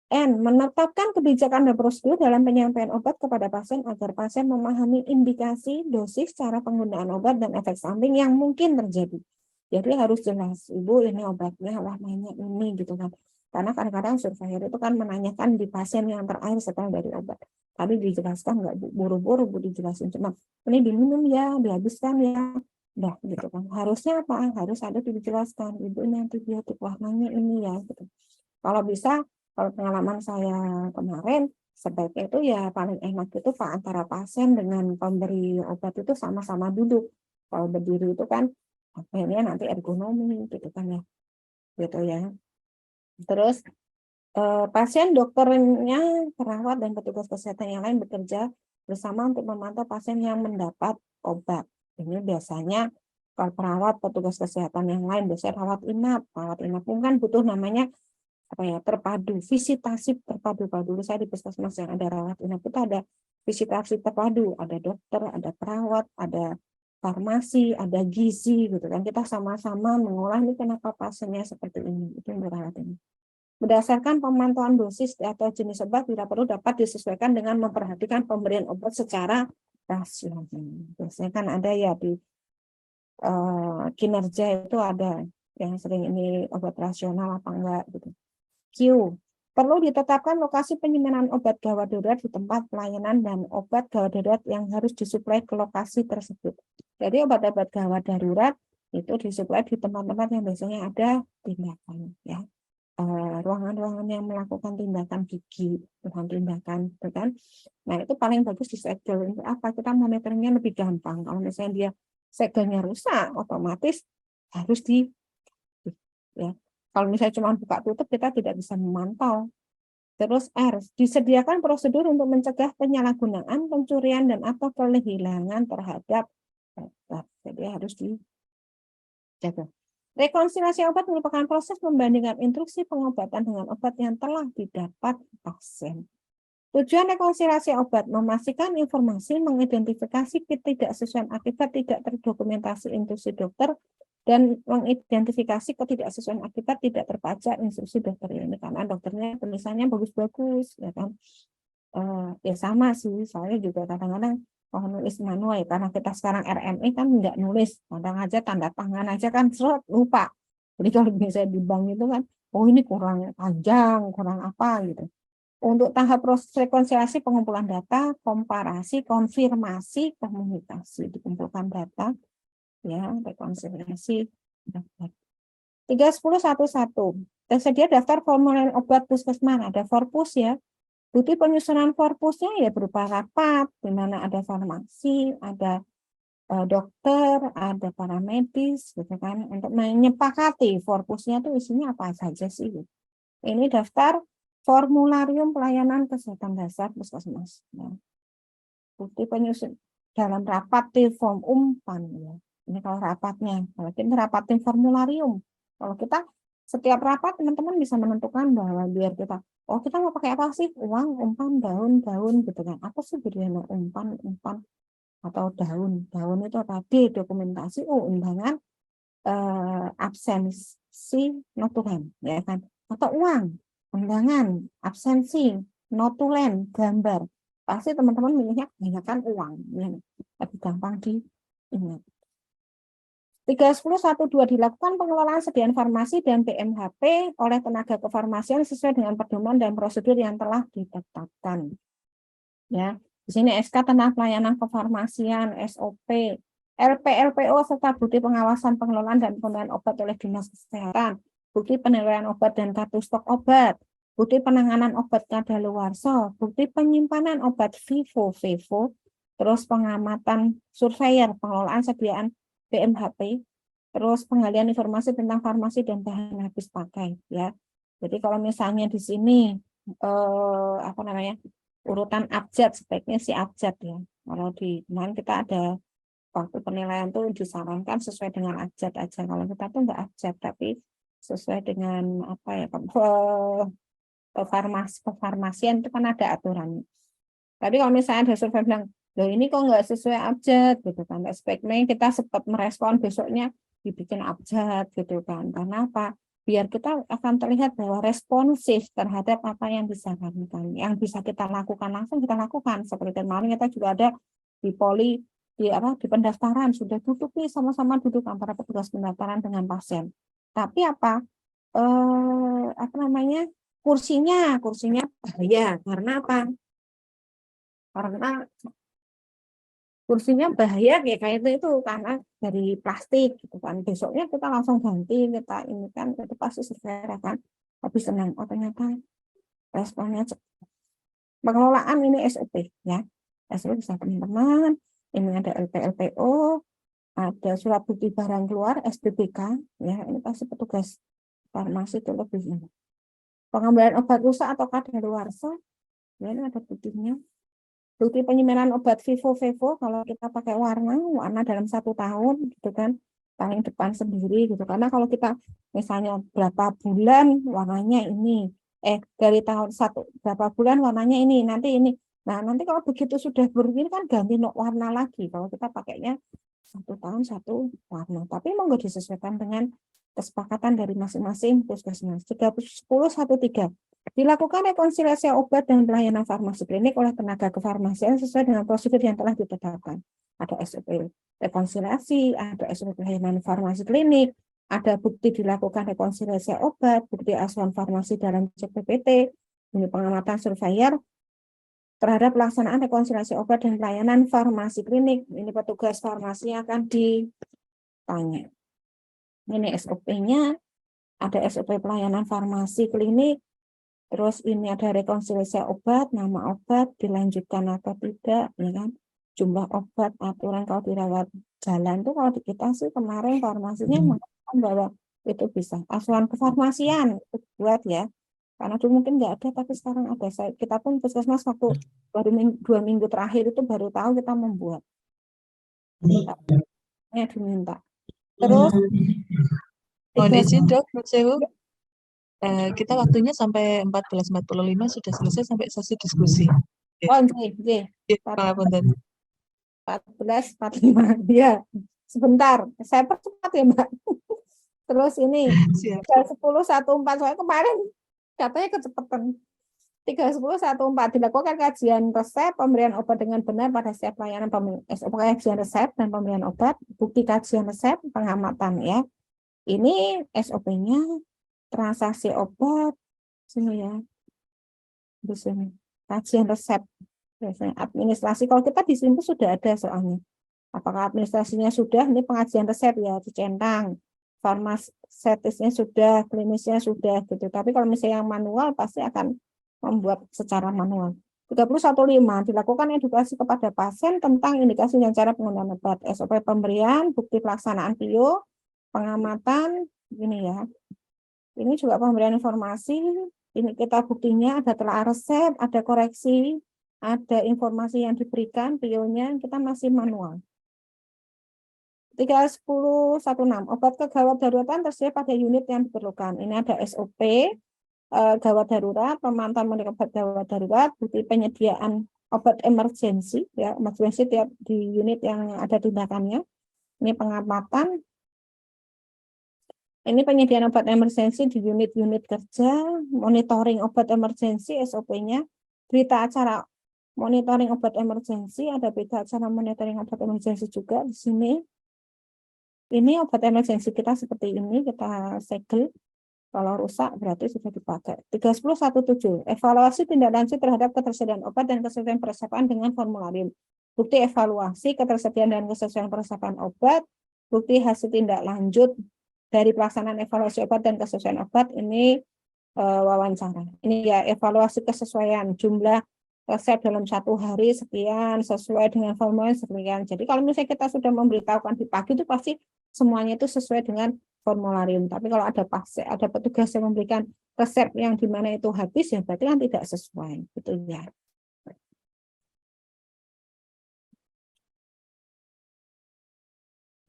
N, menetapkan kebijakan dan prosedur dalam penyampaian obat kepada pasien agar pasien memahami indikasi, dosis, cara penggunaan obat, dan efek samping yang mungkin terjadi. Jadi harus jelas, Ibu ini obatnya warnanya ini gitu kan. Karena kadang-kadang surveyor itu kan menanyakan di pasien yang terakhir setelah dari obat. Tadi dijelaskan nggak buru-buru Bu dijelasin, cuma ini diminum ya, dihabiskan ya. Udah gitu kan. Harusnya apa? Harus ada dijelaskan, Ibu ini antibiotik warnanya ini ya gitu. Kalau bisa, kalau pengalaman saya kemarin, sebaiknya itu ya paling enak itu Pak antara pasien dengan pemberi obat itu sama-sama duduk. Kalau berdiri itu kan akhirnya nanti ergonomi gitu kan ya. Gitu ya. Terus pasien, dokternya, perawat dan petugas kesehatan yang lain bekerja bersama untuk memantau pasien yang mendapat obat. Ini biasanya kalau perawat, petugas kesehatan yang lain biasanya rawat inap pun kan butuh namanya apa ya, terpadu, visitasi terpadu. Kalau dulu saya di puskesmas yang ada rawat inap itu ada visitasi terpadu, ada dokter, ada perawat, ada farmasi, ada gizi gitu kan. Kita sama-sama mengolah ini kenapa pasiennya seperti ini, itu yang rawat inap. Berdasarkan pemantauan dosis atau jenis obat bila perlu dapat disesuaikan dengan memperhatikan pemberian obat secara rasional. Biasanya kan ada ya di kinerja itu ada yang sering ini obat rasional apa enggak gitu. Q. Perlu ditetapkan lokasi penyimpanan obat gawat darurat di tempat pelayanan dan obat gawat darurat yang harus disuplai ke lokasi tersebut. Jadi obat-obat gawat darurat itu disuplai di tempat-tempat yang biasanya ada tindakan ya. Ruangan-ruangan yang melakukan tindakan gigi, tindakan, kan? Nah itu paling bagus disegel. Untuk apa? Kita monitoringnya lebih gampang. Kalau misalnya dia segelnya rusak, otomatis harus ya. Kalau misalnya cuma buka tutup, kita tidak bisa memantau. Terus R, disediakan prosedur untuk mencegah penyalahgunaan, pencurian, dan atau kehilangan terhadap obat. Jadi harus dijaga. Rekonsiliasi obat merupakan proses membandingkan instruksi pengobatan dengan obat yang telah didapat pasien. Tujuan rekonsiliasi obat memastikan informasi mengidentifikasi ketidaksesuaian akibat tidak terdokumentasi instruksi dokter dan mengidentifikasi ketidaksesuaian akibat tidak terbaca instruksi dokter ini karena dokternya tulisannya bagus-bagus ya kan. Ya sama sih, soalnya juga kadang-kadang Oh, nulis manual ya, karena kita sekarang RMI kan nggak nulis, kadang aja tanda tangan aja kan seret lupa. Jadi kalau misalnya di bank itu kan, oh ini kurang panjang, kurang apa gitu. Untuk tahap proses rekonsiliasi pengumpulan data, komparasi, konfirmasi, komunikasi, dikumpulkan data, ya rekonsiliasi. 3.10.1.1. Tersedia daftar formulir obat puskesmas, ada Forpus ya. Bukti penyusunan Forpusnya ya berupa rapat, di mana ada farmasi, ada dokter, ada paramedis, gitu kan, untuk menyepakati Forpusnya itu isinya apa saja sih. Ini daftar formularium pelayanan kesehatan dasar puskesmas. Ya. Bukti penyusun dalam rapat di form umpan. Ya. Ini kalau rapatnya, kalau kita rapatin formularium. Kalau kita setiap rapat teman-teman bisa menentukan bahwa biar kita, oh kita mau pakai apa sih? Uang, umpan, daun gitu kan. Apa sih bedanya umpan atau daun? Daun itu tadi dokumentasi, undangan, absensi, notulen, ya kan? Atau uang, undangan, absensi, notulen, gambar. Pasti teman-teman milihnya kebanyakan uang, ya. Lebih gampang diingat. 3.10.1.2 dilakukan pengelolaan sediaan farmasi dan BMHP oleh tenaga kefarmasian sesuai dengan pedoman dan prosedur yang telah ditetapkan. Ya, di sini SK tentang pelayanan kefarmasian, SOP, LPO serta bukti pengawasan pengelolaan dan penggunaan obat oleh Dinas Kesehatan, bukti penilaian obat dan kartu stok obat, bukti penanganan obat kadaluarsa, bukti penyimpanan obat vivo, terus pengamatan surveyor, pengelolaan sediaan BMHP, terus penggalian informasi tentang farmasi dan bahan habis pakai, ya. Jadi kalau misalnya di sini urutan abjad, sebaiknya si abjad ya. Kalau di kemarin kita ada waktu penilaian tuh disarankan sesuai dengan abjad aja. Kalau kita tuh nggak abjad, tapi sesuai dengan apa ya, kefarmasian itu kan ada aturan. Tapi kalau misalnya ada survei bilang, loh ini kok nggak sesuai abjad gitu kan, sebaiknya kita sempat merespon besoknya dibikin abjad gitu kan. Karena apa? Biar kita akan terlihat bahwa responsif terhadap apa yang disarankan, yang bisa kita lakukan langsung kita lakukan. Seperti kemarin kita juga ada di poli di pendaftaran sudah duduk nih, sama-sama duduk antara petugas pendaftaran dengan pasien. Tapi kursinya bahaya. Karena apa? Karena kursinya bahaya kayak itu karena dari plastik gitu kan. Besoknya kita langsung ganti, kita ini kan itu pasti segera kan habis senang. Oh ternyata responnya cepat. Pengelolaan ini SOP ya. SOP bisa teman-teman. Ini ada LPO, ada surat bukti barang keluar SBBK ya. Ini pasti petugas farmasi itu lebih ini. Pengambilan obat rusak atau kadaluarsa ya, ini ada buktinya. Bukti penyimpanan obat vivo kalau kita pakai warna dalam 1 tahun gitu kan, paling depan sendiri gitu. Karena kalau kita misalnya berapa bulan warnanya ini, dari tahun berapa bulan warnanya ini, nanti ini. Nah nanti kalau begitu sudah berubah kan ganti warna lagi. Kalau kita pakainya 1 tahun 1 warna, tapi mau nggak disesuaikan dengan kesepakatan dari masing-masing puskesmas. 3.10.1.3 dilakukan rekonsiliasi obat dan pelayanan farmasi klinik oleh tenaga kefarmasian sesuai dengan prosedur yang telah ditetapkan. Ada SOP rekonsiliasi, ada SOP pelayanan farmasi klinik, ada bukti dilakukan rekonsiliasi obat, bukti asuhan farmasi dalam cek PPT, ini pengamatan surveyor terhadap pelaksanaan rekonsiliasi obat dan pelayanan farmasi klinik. Ini petugas farmasi akan ditanya. Ini SOP-nya, ada SOP pelayanan farmasi klinik. Terus ini ada rekonsiliasi obat, nama obat, dilanjutkan atau tidak, ya kan? Jumlah obat, aturan kalau dirawat jalan tuh kalau di kita sih kemarin farmasinya mengatakan bahwa itu bisa. Asuhan kefarmasian itu buat ya, karena dulu mungkin nggak ada, tapi sekarang ada. Kita pun puskesmas waktu baru 2 minggu terakhir itu baru tahu kita membuat. Diminta. Terus. Mohon izin dok, kita waktunya sampai 14.45 sudah selesai sampai sesi diskusi. Oh, oke. 14.45 ya. Sebentar, saya percepat ya Mbak. Terus ini 10.1.4 soalnya kemarin katanya kecepatan. 31014 dilakukan kajian resep pemberian obat dengan benar pada setiap pelayanan kajian resep dan pemberian obat, bukti kajian resep, pengamatan ya. Ini SOP-nya transaksi obat sini ya. Di sini. Kajian resep. Biasanya administrasi kalau kita di sini sudah ada soalnya. Apakah administrasinya sudah? Ini pengajian resep ya dicentang. Farmasetisnya sudah, klinisnya sudah gitu. Tapi kalau misalnya yang manual pasti akan membuat secara manual. 315 dilakukan edukasi kepada pasien tentang indikasi dan cara penggunaan obat, SOP pemberian, bukti pelaksanaan PIO, pengamatan, ini ya. Ini juga pemberian informasi, ini kita buktinya ada telaah resep, ada koreksi, ada informasi yang diberikan, PIO-nya kita masih manual. 31016 obat kegawat daruratan tersedia pada unit yang diperlukan. Ini ada SOP gawat darurat, pemantauan obat gawat darurat, bukti penyediaan obat emergensi ya, emergensi tiap di unit yang ada tindakannya. Ini pengamatan. Ini penyediaan obat emergensi di unit-unit kerja, monitoring obat emergensi SOP-nya, berita acara monitoring obat emergensi, ada berita acara monitoring obat emergensi juga di sini. Ini obat emergensi kita seperti ini, kita segel. Kalau rusak berarti sudah dipakai. 31017 evaluasi tindak lanjut terhadap ketersediaan obat dan kesesuaian peresapan dengan formularium. Bukti evaluasi ketersediaan dan kesesuaian peresapan obat, bukti hasil tindak lanjut dari pelaksanaan evaluasi obat dan kesesuaian obat, ini wawancara. Ini ya evaluasi kesesuaian jumlah resep dalam 1 hari sekian sesuai dengan formulir sekian. Jadi kalau misalnya kita sudah memberitahukan di pagi itu pasti semuanya itu sesuai dengan formularium. Tapi kalau ada petugas yang memberikan resep yang di mana itu habis ya berarti kan tidak sesuai, gitu ya.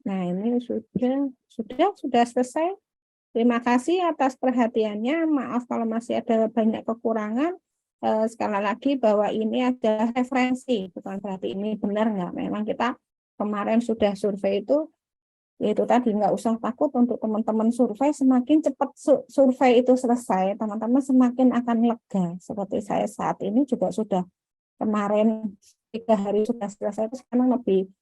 Nah, ini sudah selesai. Terima kasih atas perhatiannya. Maaf kalau masih ada banyak kekurangan. Sekali lagi bahwa ini adalah referensi, bukan berarti ini benar nggak. Memang kita kemarin sudah survei itu tadi nggak usah takut untuk teman-teman survei, semakin cepat survei itu selesai, teman-teman semakin akan lega. Seperti saya saat ini juga sudah kemarin 3 hari sudah selesai, itu sekarang lebih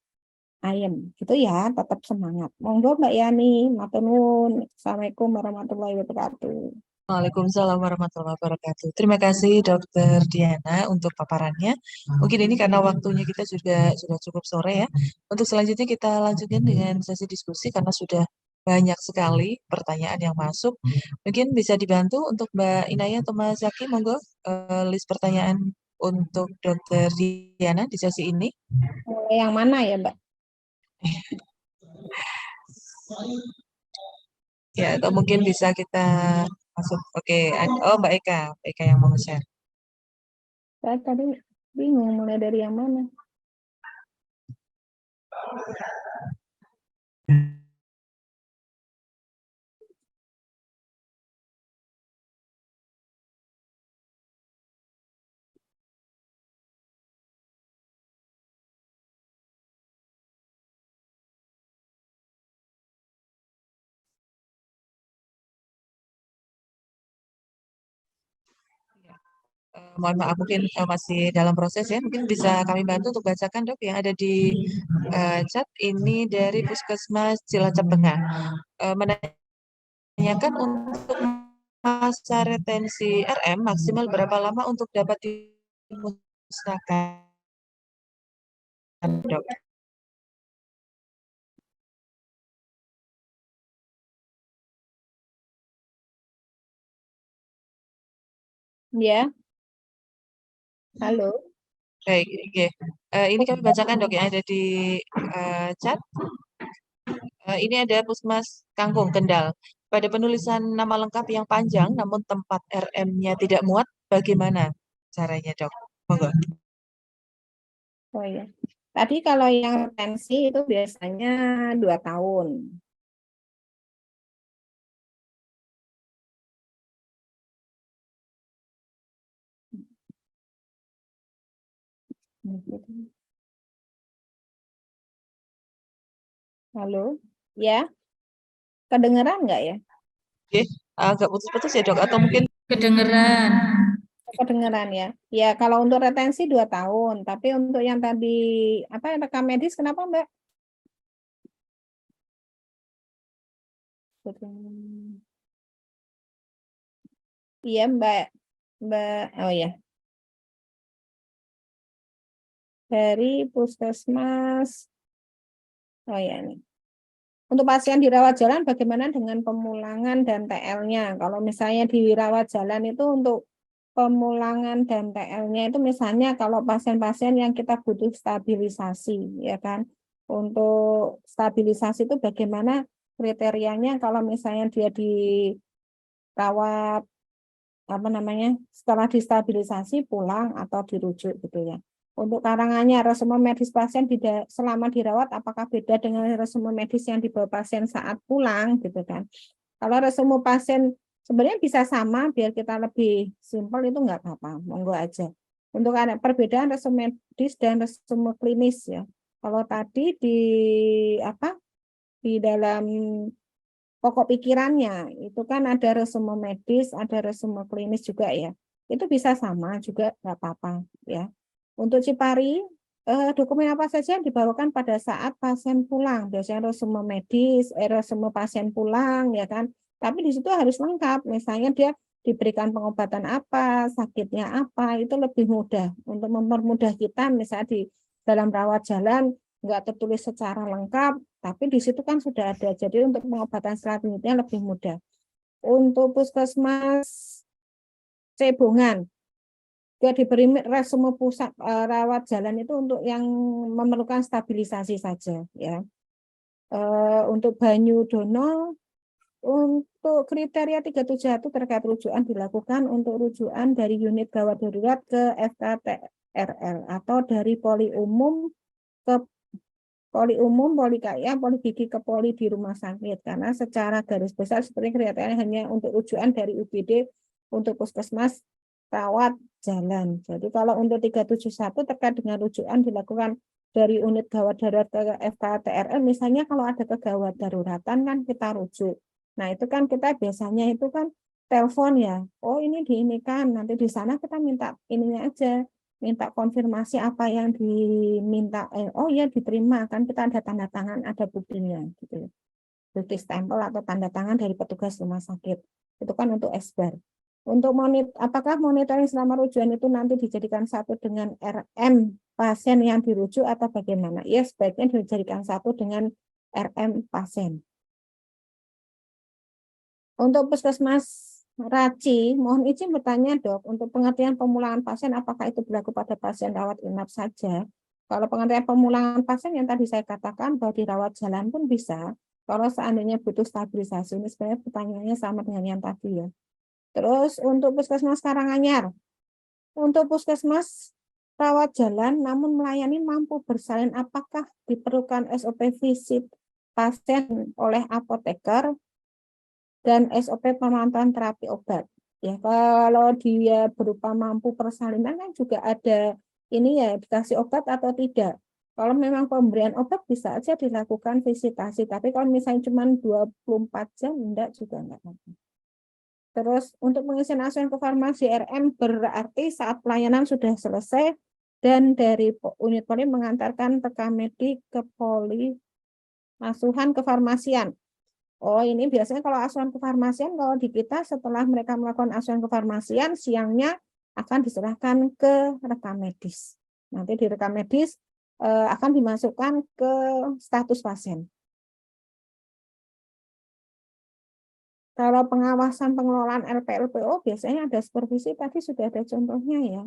ayem gitu ya, tetap semangat. Monggo Mbak Yani, matur nuwun. Assalamualaikum warahmatullahi wabarakatuh. Waalaikumsalam warahmatullahi wabarakatuh. Terima kasih Dokter Diana untuk paparannya. Mungkin ini karena waktunya kita sudah cukup sore ya. Untuk selanjutnya kita lanjutkan dengan sesi diskusi karena sudah banyak sekali pertanyaan yang masuk. Mungkin bisa dibantu untuk Mbak Inaya atau Mas Zaki, monggo list pertanyaan untuk Dokter Diana di sesi ini. Mulai yang mana ya Mbak? Ya, atau mungkin bisa kita masuk. Oke, oh Mbak Eka yang mau share. Saya tadi bingung mulai dari yang mana. Mohon maaf mungkin masih dalam proses ya. Mungkin bisa kami bantu untuk bacakan Dok yang ada di chat ini dari Puskesmas Cilacap Tengah. Menanyakan untuk masa retensi RM maksimal berapa lama untuk dapat dimusnahkan, Dok? Ya. Halo. Baik, oke. Ini kami bacakan Dok yang ada di chat. Ini ada Puskesmas Kangkung, Kendal. Pada penulisan nama lengkap yang panjang, namun tempat RM-nya tidak muat, bagaimana caranya, Dok? Monggo. Oh ya. Tadi kalau yang retensi itu biasanya 2 tahun. Halo, ya, kedengeran nggak ya? Oke, agak putus-putus ya Dok, atau mungkin Kedengeran. Kedengeran ya. Ya, kalau untuk retensi 2 tahun, tapi untuk yang tadi apa rekam medis kenapa, Mbak? Iya, Mbak. Mbak, oh ya, dari Puskesmas. Oh ya, ini. Untuk pasien dirawat jalan, bagaimana dengan pemulangan dan TL-nya? Kalau misalnya dirawat jalan itu untuk pemulangan dan TL-nya itu misalnya kalau pasien-pasien yang kita butuh stabilisasi, ya kan? Untuk stabilisasi itu bagaimana kriterianya kalau misalnya dia dirawat apa namanya setelah distabilisasi pulang atau dirujuk gitu ya. Untuk Karanganyar, resume medis pasien selama dirawat apakah beda dengan resume medis yang dibawa pasien saat pulang gitu kan. Kalau resume pasien sebenarnya bisa sama biar kita lebih simpel itu nggak apa-apa, monggo aja. Untuk ada perbedaan resume medis dan resume klinis ya. Kalau tadi di dalam pokok pikirannya itu kan ada resume medis, ada resume klinis juga ya. Itu bisa sama juga nggak apa-apa ya. Untuk Cipari, dokumen apa saja yang dibawakan pada saat pasien pulang? Biasanya resume medis, resume pasien pulang ya kan. Tapi di situ harus lengkap. Misalnya dia diberikan pengobatan apa, sakitnya apa, itu lebih mudah untuk mempermudah kita misalnya di dalam rawat jalan nggak tertulis secara lengkap, tapi di situ kan sudah ada. Jadi untuk pengobatan selanjutnya lebih mudah. Untuk Puskesmas Cebongan, dia diberi resume pusat rawat jalan itu untuk yang memerlukan stabilisasi saja ya. Untuk Banyudono, untuk kriteria 371 terkait rujukan dilakukan untuk rujukan dari unit gawat darurat ke FKTRL atau dari poli umum ke poli umum, poli kaya, poli gigi ke poli di rumah sakit. Karena secara garis besar seperti kriterianya hanya untuk rujukan dari UPD untuk puskesmas rawat jalan. Jadi kalau untuk 371 terkait dengan rujukan dilakukan dari unit gawat darurat ke FKTRL, misalnya kalau ada kegawat daruratan kan kita rujuk. Nah itu kan kita biasanya itu kan telepon ya, oh ini diinikan, nanti di sana kita minta ininya aja, minta konfirmasi apa yang diminta, oh ya diterima, kan kita ada tanda tangan, ada buktinya gitu. Bukti stempel atau tanda tangan dari petugas rumah sakit. Itu kan untuk SBAR. Untuk apakah monitoring selama rujukan itu nanti dijadikan satu dengan RM pasien yang dirujuk atau bagaimana? Ya sebaiknya dijadikan satu dengan RM pasien. Untuk Puskesmas Raci, mohon izin bertanya dok, untuk pengertian pemulangan pasien apakah itu berlaku pada pasien rawat inap saja? Kalau pengertian pemulangan pasien yang tadi saya katakan bahwa dirawat jalan pun bisa, kalau seandainya butuh stabilisasi, ini sebenarnya pertanyaannya sama dengan yang tadi ya. Terus untuk Puskesmas Karanganyar, untuk Puskesmas rawat jalan namun melayani mampu bersalin, apakah diperlukan SOP visit pasien oleh apoteker dan SOP pemantauan terapi obat. Ya, kalau dia berupa mampu persalinan kan juga ada ini ya dikasih obat atau tidak. Kalau memang pemberian obat bisa aja dilakukan visitasi, tapi kalau misalnya cuma 24 jam enggak juga enggak apa-apa. Terus untuk pengisian asuhan ke farmasi RM berarti saat pelayanan sudah selesai dan dari unit poli mengantarkan rekam medik ke poli asuhan kefarmasian. Oh, ini biasanya kalau asuhan kefarmasian, kalau di kita setelah mereka melakukan asuhan kefarmasian, siangnya akan diserahkan ke rekam medis. Nanti di rekam medis akan dimasukkan ke status pasien. Kalau pengawasan pengelolaan LPLPO biasanya ada supervisi, tadi sudah ada contohnya ya.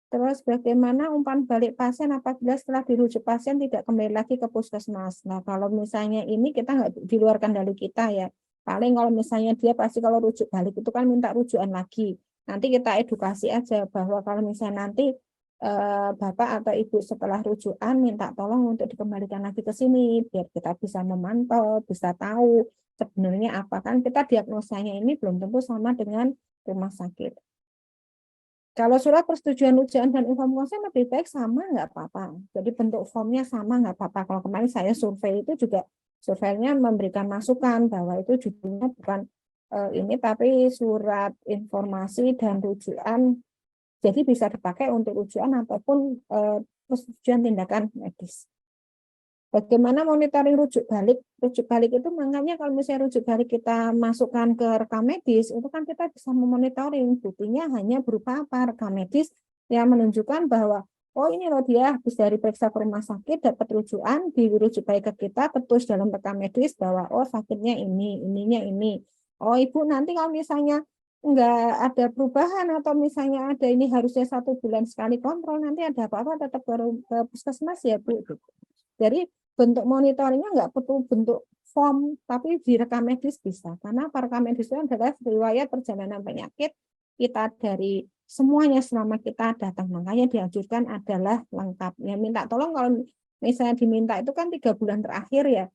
Terus bagaimana umpan balik pasien apabila setelah dirujuk pasien tidak kembali lagi ke puskesmas. Nah kalau misalnya ini kita nggak di luar kendali kita ya. Paling kalau misalnya dia pasti kalau rujuk balik itu kan minta rujukan lagi. Nanti kita edukasi aja bahwa kalau misalnya nanti Bapak atau Ibu setelah rujukan minta tolong untuk dikembalikan lagi ke sini biar kita bisa memantau, bisa tahu sebenarnya apa, kan kita diagnosanya ini belum tentu sama dengan rumah sakit. Kalau surat persetujuan rujukan dan inform konsen lebih baik sama nggak apa-apa. Jadi bentuk formnya sama nggak apa-apa. Kalau kemarin saya survei itu juga surveinya memberikan masukan bahwa itu judulnya bukan ini tapi surat informasi dan rujukan Jadi bisa dipakai untuk rujukan ataupun persetujuan tindakan medis. Bagaimana monitoring rujuk balik? Rujuk balik itu makanya kalau misalnya rujuk balik kita masukkan ke rekam medis, itu kan kita bisa memonitoring. Buktinya hanya berupa apa? Rekam medis yang menunjukkan bahwa oh ini loh dia habis dari periksa ke rumah sakit dapat rujukan, dirujuk balik ke kita, tertulis dalam rekam medis bahwa oh sakitnya ini, ininya ini. Oh ibu nanti kalau misalnya nggak ada perubahan atau misalnya ada ini harusnya 1 bulan sekali kontrol, nanti ada apa-apa tetap ke puskesmas ya Bu. Jadi bentuk monitoringnya nggak perlu bentuk form, tapi di rekam medis bisa. Karena rekam medis itu adalah riwayat perjalanan penyakit kita dari semuanya selama kita datang. Makanya dianjurkan adalah lengkap. Ya minta tolong kalau misalnya diminta itu kan 3 bulan terakhir ya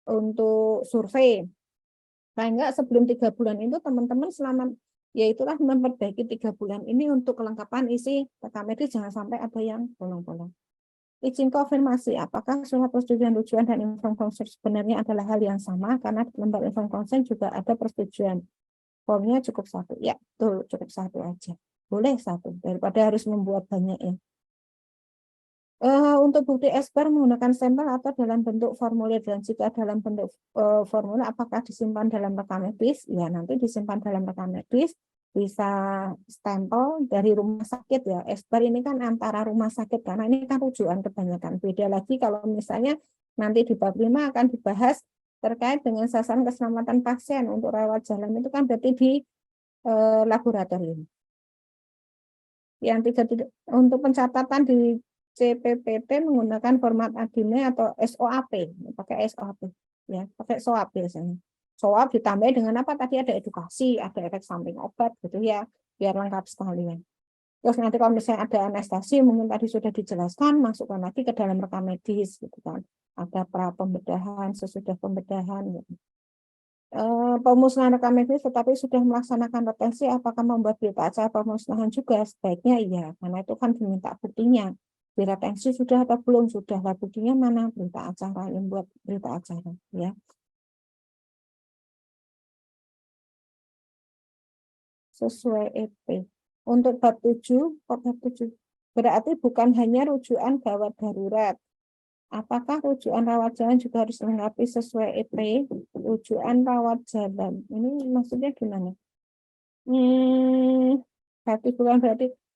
untuk survei. Paling enggak sebelum 3 bulan itu teman-teman selama ya itulah memperbaiki 3 bulan ini untuk kelengkapan isi rekam medis, jangan sampai ada yang bolong-bolong. Izin konfirmasi, apakah surat persetujuan rujukan dan inform consent sebenarnya adalah hal yang sama? Karena di lembar inform consent juga ada persetujuan. Formnya cukup 1. Ya, betul, cukup 1 aja. Boleh 1, daripada harus membuat banyak ya. Untuk bukti ekspor menggunakan stempel atau dalam bentuk formulir, dan jika dalam bentuk formulir apakah disimpan dalam rekam medis? Ya, nanti disimpan dalam rekam medis. Bisa stempel dari rumah sakit ya. Ekspor ini kan antara rumah sakit karena ini kan rujukan kebanyakan. Beda lagi kalau misalnya nanti di bab 5 akan dibahas terkait dengan sasaran keselamatan pasien untuk rawat jalan, itu kan berarti di laboratorium. Yang 3 untuk pencatatan di CPPT menggunakan format ADME atau SOAP, pakai SOAP ya, pakai SOAP biasanya. SOAP ditambah dengan apa tadi, ada edukasi, ada efek samping obat gitu ya, biar lengkap sekalian. Terus nanti kalau misalnya ada anestesi mungkin tadi sudah dijelaskan, masukkan lagi ke dalam rekam medis gitu kan. Ada pra pembedahan, sesudah pembedahan gitu. Pemusnahan rekam medis tetapi sudah melaksanakan retensi, apakah membuat berita acara pemusnahan juga? Sebaiknya iya, karena itu kan diminta buktinya. Retensi sudah atau belum? Sudah lah, buktinya mana? Berita acara, yang buat berita acara ya. Sesuai EP. Untuk bab 7, berarti bukan hanya rujukan gawat darurat. Apakah rujukan rawat jalan juga harus dilengkapi sesuai EP? Rujukan rawat jalan. Ini maksudnya gimana? Berarti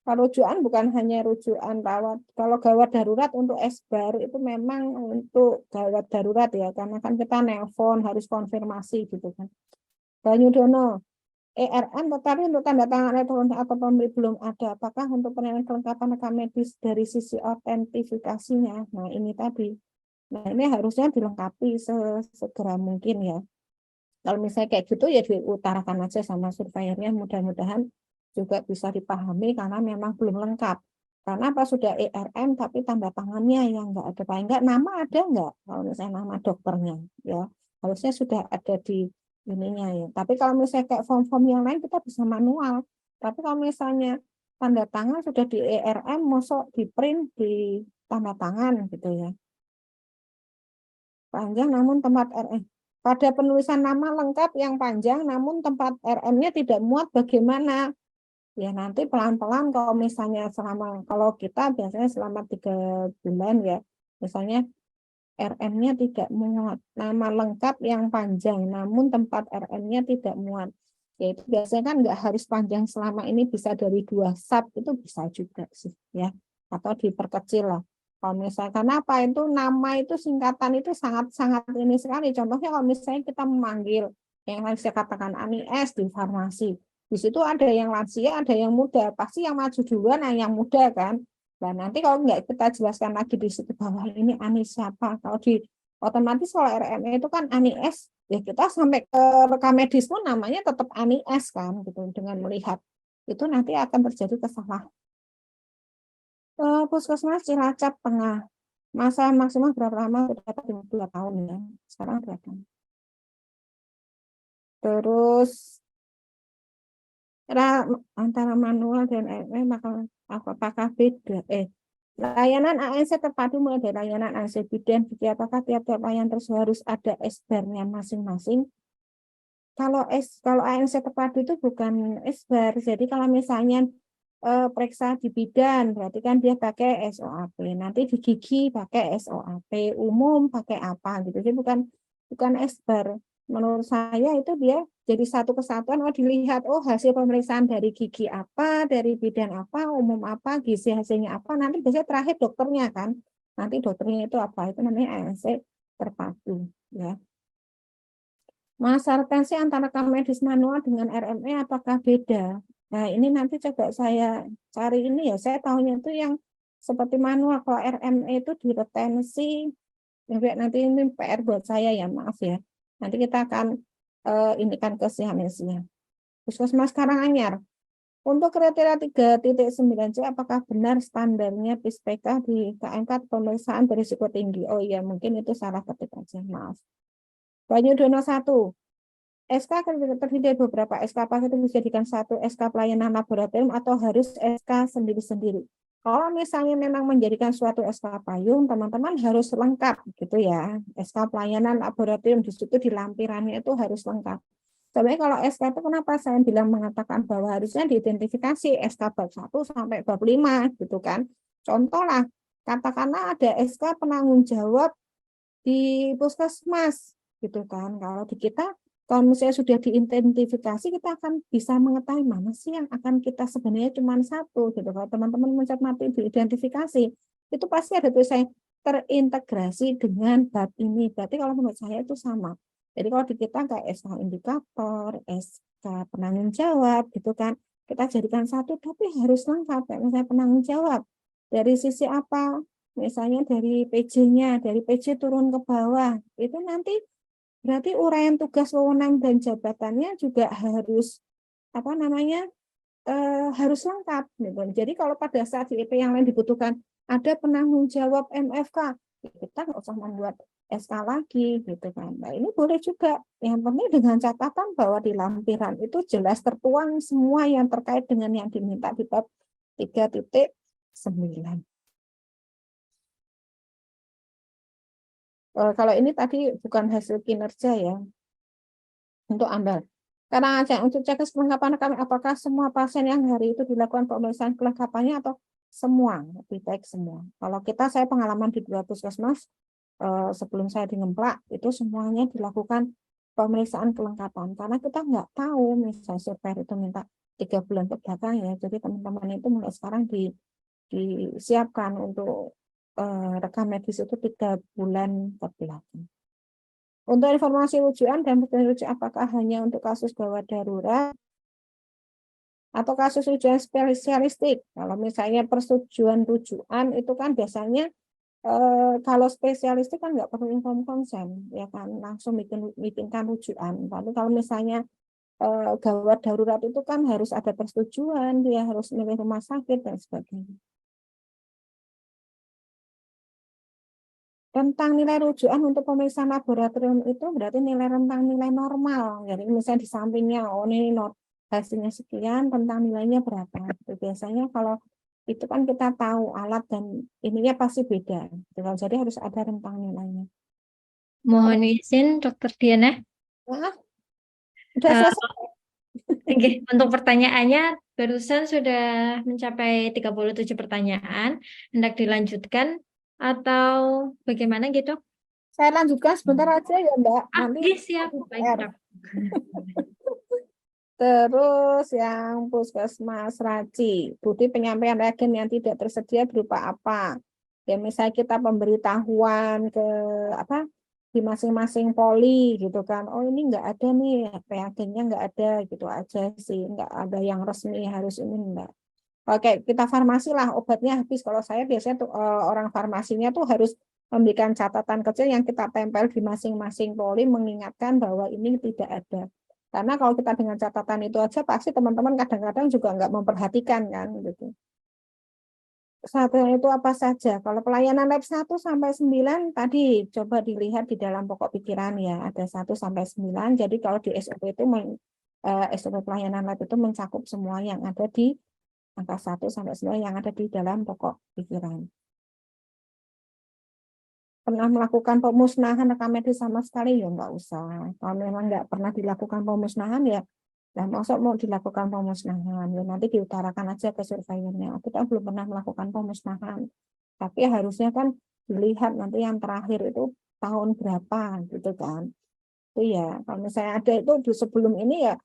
kalau rujukan bukan hanya rujukan rawat. Kalau gawat darurat untuk SBAR itu memang untuk gawat darurat ya, karena kan kita nelpon harus konfirmasi gitu kan. Banyudono, ERM tetapi untuk tanda tangan elektronik atau pemberi belum ada. Apakah untuk penilaian kelengkapan rekam medis dari sisi autentifikasinya? Nah ini tadi. Nah ini harusnya dilengkapi sesegera mungkin ya. Kalau misalnya kayak gitu ya diutarakan aja sama surveyornya, mudah-mudahan juga bisa dipahami karena memang belum lengkap. Karena apa sudah ERM tapi tanda tangannya yang enggak ada, paling enggak nama ada enggak? Kalau misalnya nama dokternya ya harusnya sudah ada di ininya ya. Tapi kalau misalnya kayak form-form yang lain kita bisa manual. Tapi kalau misalnya tanda tangan sudah di ERM, mosok di print di tanda tangan gitu ya. Panjang namun tempat RM. Pada penulisan nama lengkap yang panjang namun tempat RM-nya tidak muat bagaimana? Ya nanti pelan-pelan kalau misalnya kalau kita biasanya selama 3 bulan ya, misalnya RM-nya tidak muat, nama lengkap yang panjang namun tempat RM-nya tidak muat. Ya itu biasanya kan nggak harus panjang, selama ini bisa dari 2 sub itu bisa juga sih ya, atau diperkecil lah. Kalau misalkan apa itu nama itu singkatan itu sangat-sangat ini sekali. Contohnya kalau misalnya kita memanggil yang saya katakan Anies di farmasi, di situ ada yang lansia, ada yang muda, pasti yang maju duluan yang muda kan. Nah nanti kalau nggak kita jelaskan lagi di situ bahwa ini Anies siapa, kalau di otomatis kalau RM itu kan Anies, ya kita sampai ke rekam medis pun namanya tetap Anies kan gitu. Dengan melihat itu nanti akan terjadi kesalahan. Puskesmas Cilacap Tengah, masa maksimal berapa lama? Dapat 2 tahun ya, sekarang berapa? Terus antara manual dan apakah beda? Layanan ANC terpadu mulai dari layanan ANC bidan, apakah tiap-tiap layanan tersebut harus ada SBAR-nya masing-masing? Kalau ANC terpadu itu bukan SBAR, jadi kalau misalnya periksa di bidan, berarti kan dia pakai SOAP. Nanti di gigi pakai SOAP, umum pakai apa gitu. Jadi bukan esber. Menurut saya itu dia jadi satu kesatuan. Oh, dilihat, oh hasil pemeriksaan dari gigi apa, dari bidan apa, umum apa, gizi hasilnya apa. Nanti biasanya terakhir dokternya kan. Nanti dokternya itu apa? Itu namanya ANC terpadu ya. Masa retensi antara rekam medis manual dengan RME apakah beda? Nah, ini nanti coba saya cari ini ya. Saya tahunya itu yang seperti manual. Kalau RME itu diretensi, nanti ini PR buat saya ya, maaf ya. Nanti kita akan ini kan ke Sianesnya. Puskesmas Karanganyar. Untuk kriteria 3.9C, apakah benar standarnya PISPK di KMK pemeriksaan berisiko tinggi? Oh iya, mungkin itu salah ketik aja, maaf. Banyudono 1. SK terdiri dari beberapa SK, apakah itu bisa dijadikan satu SK pelayanan laboratorium atau harus SK sendiri-sendiri? Kalau misalnya memang menjadikan suatu SK payung, teman-teman harus lengkap gitu ya. SK pelayanan laboratorium di situ di lampirannya itu harus lengkap. Sebenarnya kalau SK itu kenapa saya bilang mengatakan bahwa harusnya diidentifikasi SK bab 1 sampai bab 5 gitu kan. Contoh lah, katakanlah ada SK penanggung jawab di puskesmas gitu kan. Kalau di kita, kalau misalnya sudah diidentifikasi, kita akan bisa mengetahui mana sih yang akan kita sebenarnya cuma satu gitu. Kalau teman-teman mencermati diidentifikasi, itu pasti ada tulisannya terintegrasi dengan bab ini. Berarti kalau menurut saya itu sama. Jadi kalau di kita kayak SK indikator, SK penanggung jawab gitu kan, kita jadikan satu tapi harus lengkap. Kayak misalnya penanggung jawab dari sisi apa? Misalnya dari PJ-nya, dari PJ turun ke bawah, itu nanti berarti uraian tugas, wewenang dan jabatannya juga harus apa namanya harus lengkap. Gitu. Jadi kalau pada saat di EP yang lain dibutuhkan ada penanggung jawab MFK, kita nggak usah membuat SK lagi, gitu kan. Nah ini boleh juga. Yang penting dengan catatan bahwa di lampiran itu jelas tertuang semua yang terkait dengan yang diminta di bab 3.9. Kalau ini tadi bukan hasil kinerja ya, untuk AMDAL. Karena untuk cek kelengkapan kami, apakah semua pasien yang hari itu dilakukan pemeriksaan kelengkapannya atau semua, lebih baik semua. Kalau kita, saya pengalaman di 2 puskesmas, sebelum saya di Ngemplak, itu semuanya dilakukan pemeriksaan kelengkapan. Karena kita nggak tahu, misalnya surveyor itu minta 3 bulan ke belakang ya, jadi teman-teman itu mulai sekarang disiapkan untuk rekam medis itu 3 bulan ke belakang. Untuk informasi rujukan dan rujuk apakah hanya untuk kasus gawat darurat atau kasus rujukan spesialistik. Kalau misalnya persetujuan rujukan itu kan biasanya kalau spesialistik kan nggak perlu inform konsen, ya kan langsung bikinkan rujukan. Tapi kalau misalnya gawat darurat itu kan harus ada persetujuan, dia harus milih rumah sakit dan sebagainya. Rentang nilai rujukan untuk pemeriksaan laboratorium itu berarti rentang nilai normal. Jadi misalnya di sampingnya, oh ini hasilnya sekian, rentang nilainya berapa. Biasanya kalau itu kan kita tahu alat dan ininya pasti beda. Jadi harus ada rentang nilainya. Mohon izin, Dokter Diana. Nah, udah Eh, selesai. Oke, untuk pertanyaannya barusan sudah mencapai 37 pertanyaan. Hendak dilanjutkan atau bagaimana gitu? Saya lanjutkan sebentar aja ya Mbak. Nanti Oke, siap. Baik, PR. Dok. Terus yang puskesmas Raci, bukti penyampaian reagen yang tidak tersedia berupa apa? Ya misalnya kita pemberitahuan ke apa di masing-masing poli gitu kan. Oh ini nggak ada nih reagennya, nggak ada gitu aja sih, nggak ada yang resmi harus ini enggak. Oke, kita farmasi lah obatnya habis. Kalau saya biasanya tuh orang farmasinya tuh harus memberikan catatan kecil yang kita tempel di masing-masing poli mengingatkan bahwa ini tidak ada. Karena kalau kita dengan catatan itu aja pasti teman-teman kadang-kadang juga nggak memperhatikan kan gitu. Satu itu apa saja? Kalau pelayanan lab 1 sampai 9 tadi coba dilihat di dalam pokok pikiran ya, ada 1 sampai 9. Jadi kalau di SOP itu SOP pelayanan lab itu mencakup semua yang ada di angka 1 sampai 9 yang ada di dalam pokok pikiran. Pernah melakukan pemusnahan rekam medis sama sekali ya nggak usah. Kalau memang nggak pernah dilakukan pemusnahan ya Nah, masuk mau dilakukan pemusnahan, ya nanti diutarakan aja ke surveyornya. Kita belum pernah melakukan pemusnahan, tapi harusnya kan dilihat nanti yang terakhir itu tahun berapa gitu kan. Itu ya, kalau misalnya ada itu di sebelum ini ya,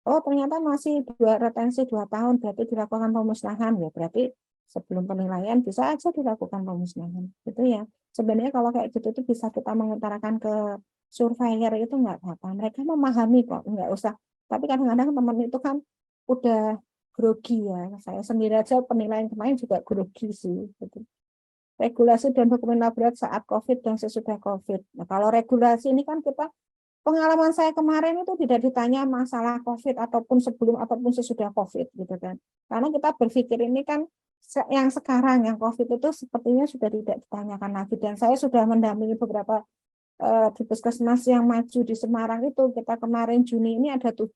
oh ternyata masih retensi 2 tahun, berarti dilakukan pemusnahan ya, berarti sebelum penilaian bisa aja dilakukan pemusnahan. Gitu ya. Sebenarnya kalau kayak gitu itu bisa kita mengutarakan ke surveyor itu nggak apa-apa. Mereka memahami kok, nggak usah. Tapi kadang-kadang teman itu kan udah grogi ya. Saya sendiri aja penilaian kemarin juga grogi sih. Gitu. Regulasi dan dokumen laborat saat COVID dan sesudah COVID. Nah, kalau regulasi ini kan kita, pengalaman saya kemarin itu tidak ditanya masalah COVID ataupun sebelum ataupun sesudah COVID gitu kan. Karena kita berpikir ini kan yang sekarang yang COVID itu sepertinya sudah tidak ditanyakan lagi, dan saya sudah mendampingi beberapa di puskesmas yang maju di Semarang itu. Kita kemarin Juni ini ada 7,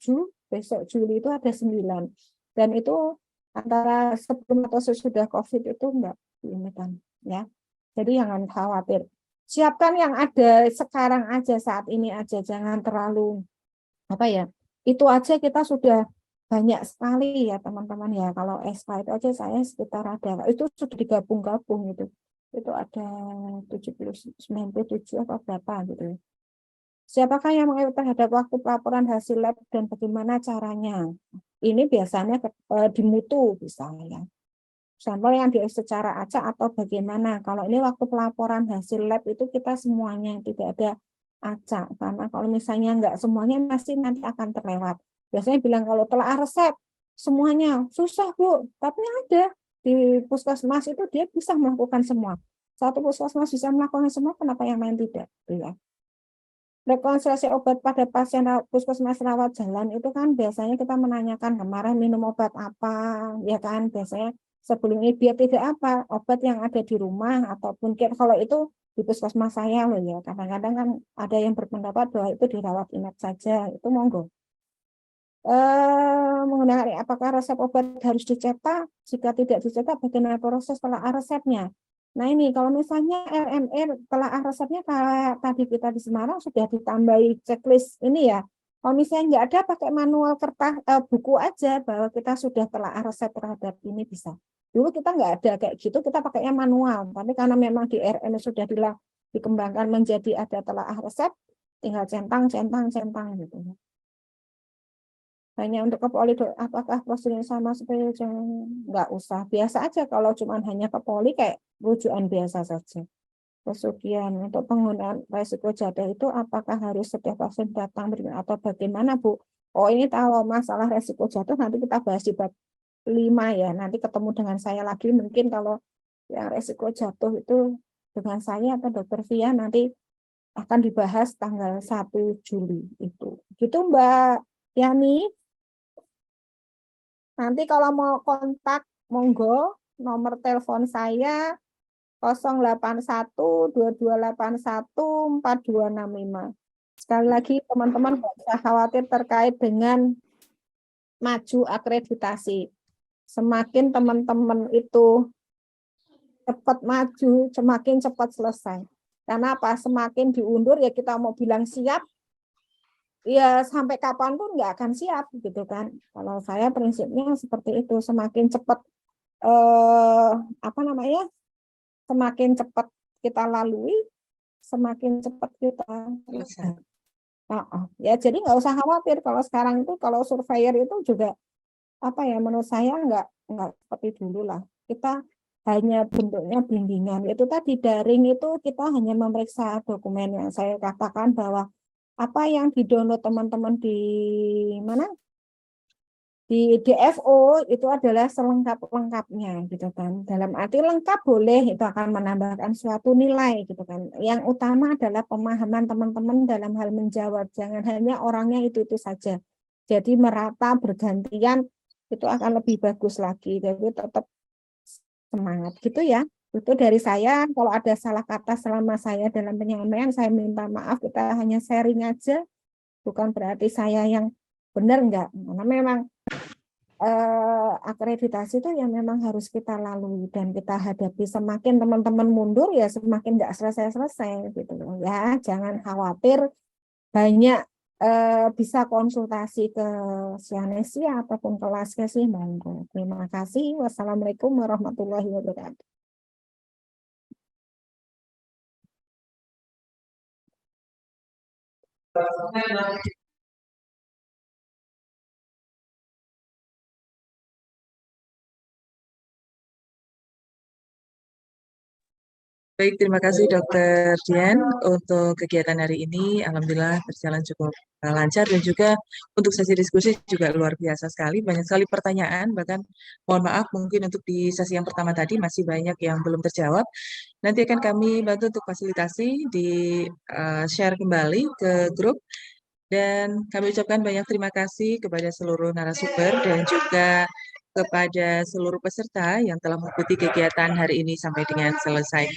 besok Juli itu ada 9. Dan itu antara sebelum atau sesudah COVID itu enggak diinikan ya. Jadi jangan khawatir. Siapkan yang ada sekarang aja, saat ini aja, jangan terlalu apa ya. Itu aja kita sudah banyak sekali ya teman-teman ya. Kalau SK itu aja saya sekitar ada, itu sudah digabung-gabung gitu. Itu ada 97 atau berapa gitu. Siapakah yang mengawal terhadap waktu pelaporan hasil lab dan bagaimana caranya? Ini biasanya di mutu bisa ya. Sampel yang secara acak atau bagaimana. Kalau ini waktu pelaporan hasil lab itu kita semuanya, tidak ada acak. Karena kalau misalnya enggak semuanya pasti nanti akan terlewat. Biasanya bilang kalau telah resep semuanya susah Bu, tapi ada di puskesmas itu dia bisa melakukan semua. Satu puskesmas bisa melakukan semua, kenapa yang lain tidak? Ya. Rekonsiliasi obat pada pasien puskesmas rawat jalan itu kan biasanya kita menanyakan kemarin minum obat apa, ya kan biasanya sebelum ini dia tidak apa, obat yang ada di rumah ataupun kalau itu di puskesmas saya loh ya, kadang-kadang kan ada yang berpendapat bahwa itu dirawat inap saja, itu monggo. Menggunakan apakah resep obat harus dicetak, jika tidak dicetak bagaimana proses telaah resepnya. Nah ini kalau misalnya RMR telaah resepnya kayak tadi kita di Semarang sudah ditambahi checklist ini ya. Kalau misalnya nggak ada pakai manual kertas buku aja bahwa kita sudah telaah resep terhadap ini bisa. Dulu kita nggak ada kayak gitu, kita pakainya manual. Tapi karena memang di RM sudah dikembangkan menjadi ada telaah resep, tinggal centang gitu. Hanya untuk ke poli, apakah prosedurnya sama supaya jangan, nggak usah, biasa aja kalau cuma hanya ke poli kayak rujukan biasa saja. Kemudian untuk penggunaan resiko jatuh itu apakah harus setiap pasien datang atau bagaimana Bu? Oh ini kalau masalah resiko jatuh nanti kita bahas di bab 5 ya, nanti ketemu dengan saya lagi mungkin kalau yang resiko jatuh itu dengan saya atau Dokter Via nanti akan dibahas tanggal 1 Juli itu. Gitu Mbak Yani. Nanti kalau mau kontak, monggo nomor telepon saya 081-2281-4265. Sekali lagi teman-teman nggak usah khawatir terkait dengan maju akreditasi. Semakin teman-teman itu cepat maju, semakin cepat selesai. Karena apa? Semakin diundur ya kita mau bilang siap, ya sampai kapanpun nggak akan siap gitu kan. Kalau saya prinsipnya seperti itu, semakin cepat semakin cepat kita lalui, semakin cepat kita selesai. Ya jadi nggak usah khawatir kalau sekarang itu kalau surveyor itu juga menurut saya nggak seperti dulu lah. Kita hanya bentuknya bimbingan. Itu tadi daring itu kita hanya memeriksa dokumen yang saya katakan bahwa apa yang di-download teman-teman di mana? Di DFO itu adalah selengkap-lengkapnya gitu kan. Dalam arti lengkap boleh itu akan menambahkan suatu nilai gitu kan. Yang utama adalah pemahaman teman-teman dalam hal menjawab. Jangan hanya orangnya itu saja. Jadi merata bergantian itu akan lebih bagus lagi. Jadi tetap semangat gitu ya. Itu dari saya, kalau ada salah kata selama saya dalam penyampaian, saya minta maaf, kita hanya sharing aja, bukan berarti saya yang benar enggak. Karena memang akreditasi itu yang memang harus kita lalui dan kita hadapi. Semakin teman-teman mundur ya semakin enggak selesai-selesai gitu loh ya. Jangan khawatir, banyak bisa konsultasi ke Sianesia ataupun kelas sih, monggo. Terima kasih. Wassalamualaikum warahmatullahi wabarakatuh. Baik, terima kasih Dokter Dian untuk kegiatan hari ini. Alhamdulillah berjalan cukup lancar dan juga untuk sesi diskusi juga luar biasa sekali. Banyak sekali pertanyaan, bahkan mohon maaf mungkin untuk di sesi yang pertama tadi masih banyak yang belum terjawab. Nanti akan kami bantu untuk fasilitasi di share kembali ke grup. Dan kami ucapkan banyak terima kasih kepada seluruh narasumber dan juga kepada seluruh peserta yang telah mengikuti kegiatan hari ini sampai dengan selesai.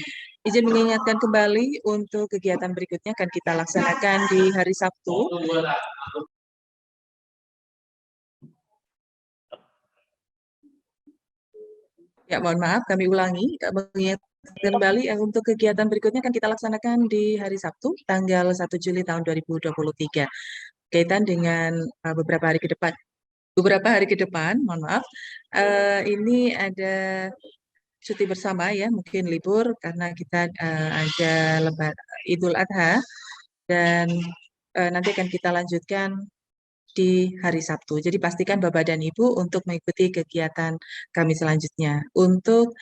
Izin mengingatkan kembali untuk kegiatan berikutnya akan kita laksanakan di hari Sabtu. Ya, mohon maaf, kami ulangi. Mengingatkan kembali untuk kegiatan berikutnya akan kita laksanakan di hari Sabtu, tanggal 1 Juli tahun 2023. Kaitan dengan beberapa hari ke depan. Beberapa hari ke depan, mohon maaf, ini ada cuti bersama ya, mungkin libur karena kita ada Idul Adha dan nanti akan kita lanjutkan di hari Sabtu. Jadi pastikan Bapak dan Ibu untuk mengikuti kegiatan kami selanjutnya. Untuk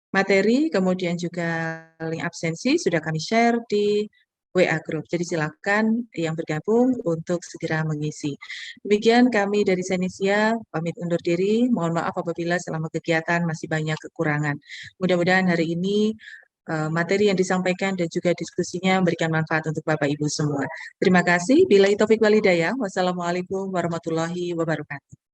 materi, kemudian juga link absensi sudah kami share di WA Group. Jadi silakan yang bergabung untuk segera mengisi. Demikian kami dari Senesia pamit undur diri. Mohon maaf apabila selama kegiatan masih banyak kekurangan. Mudah-mudahan hari ini materi yang disampaikan dan juga diskusinya memberikan manfaat untuk Bapak Ibu semua. Terima kasih. Billahi taufik wal hidayah. Wassalamualaikum warahmatullahi wabarakatuh.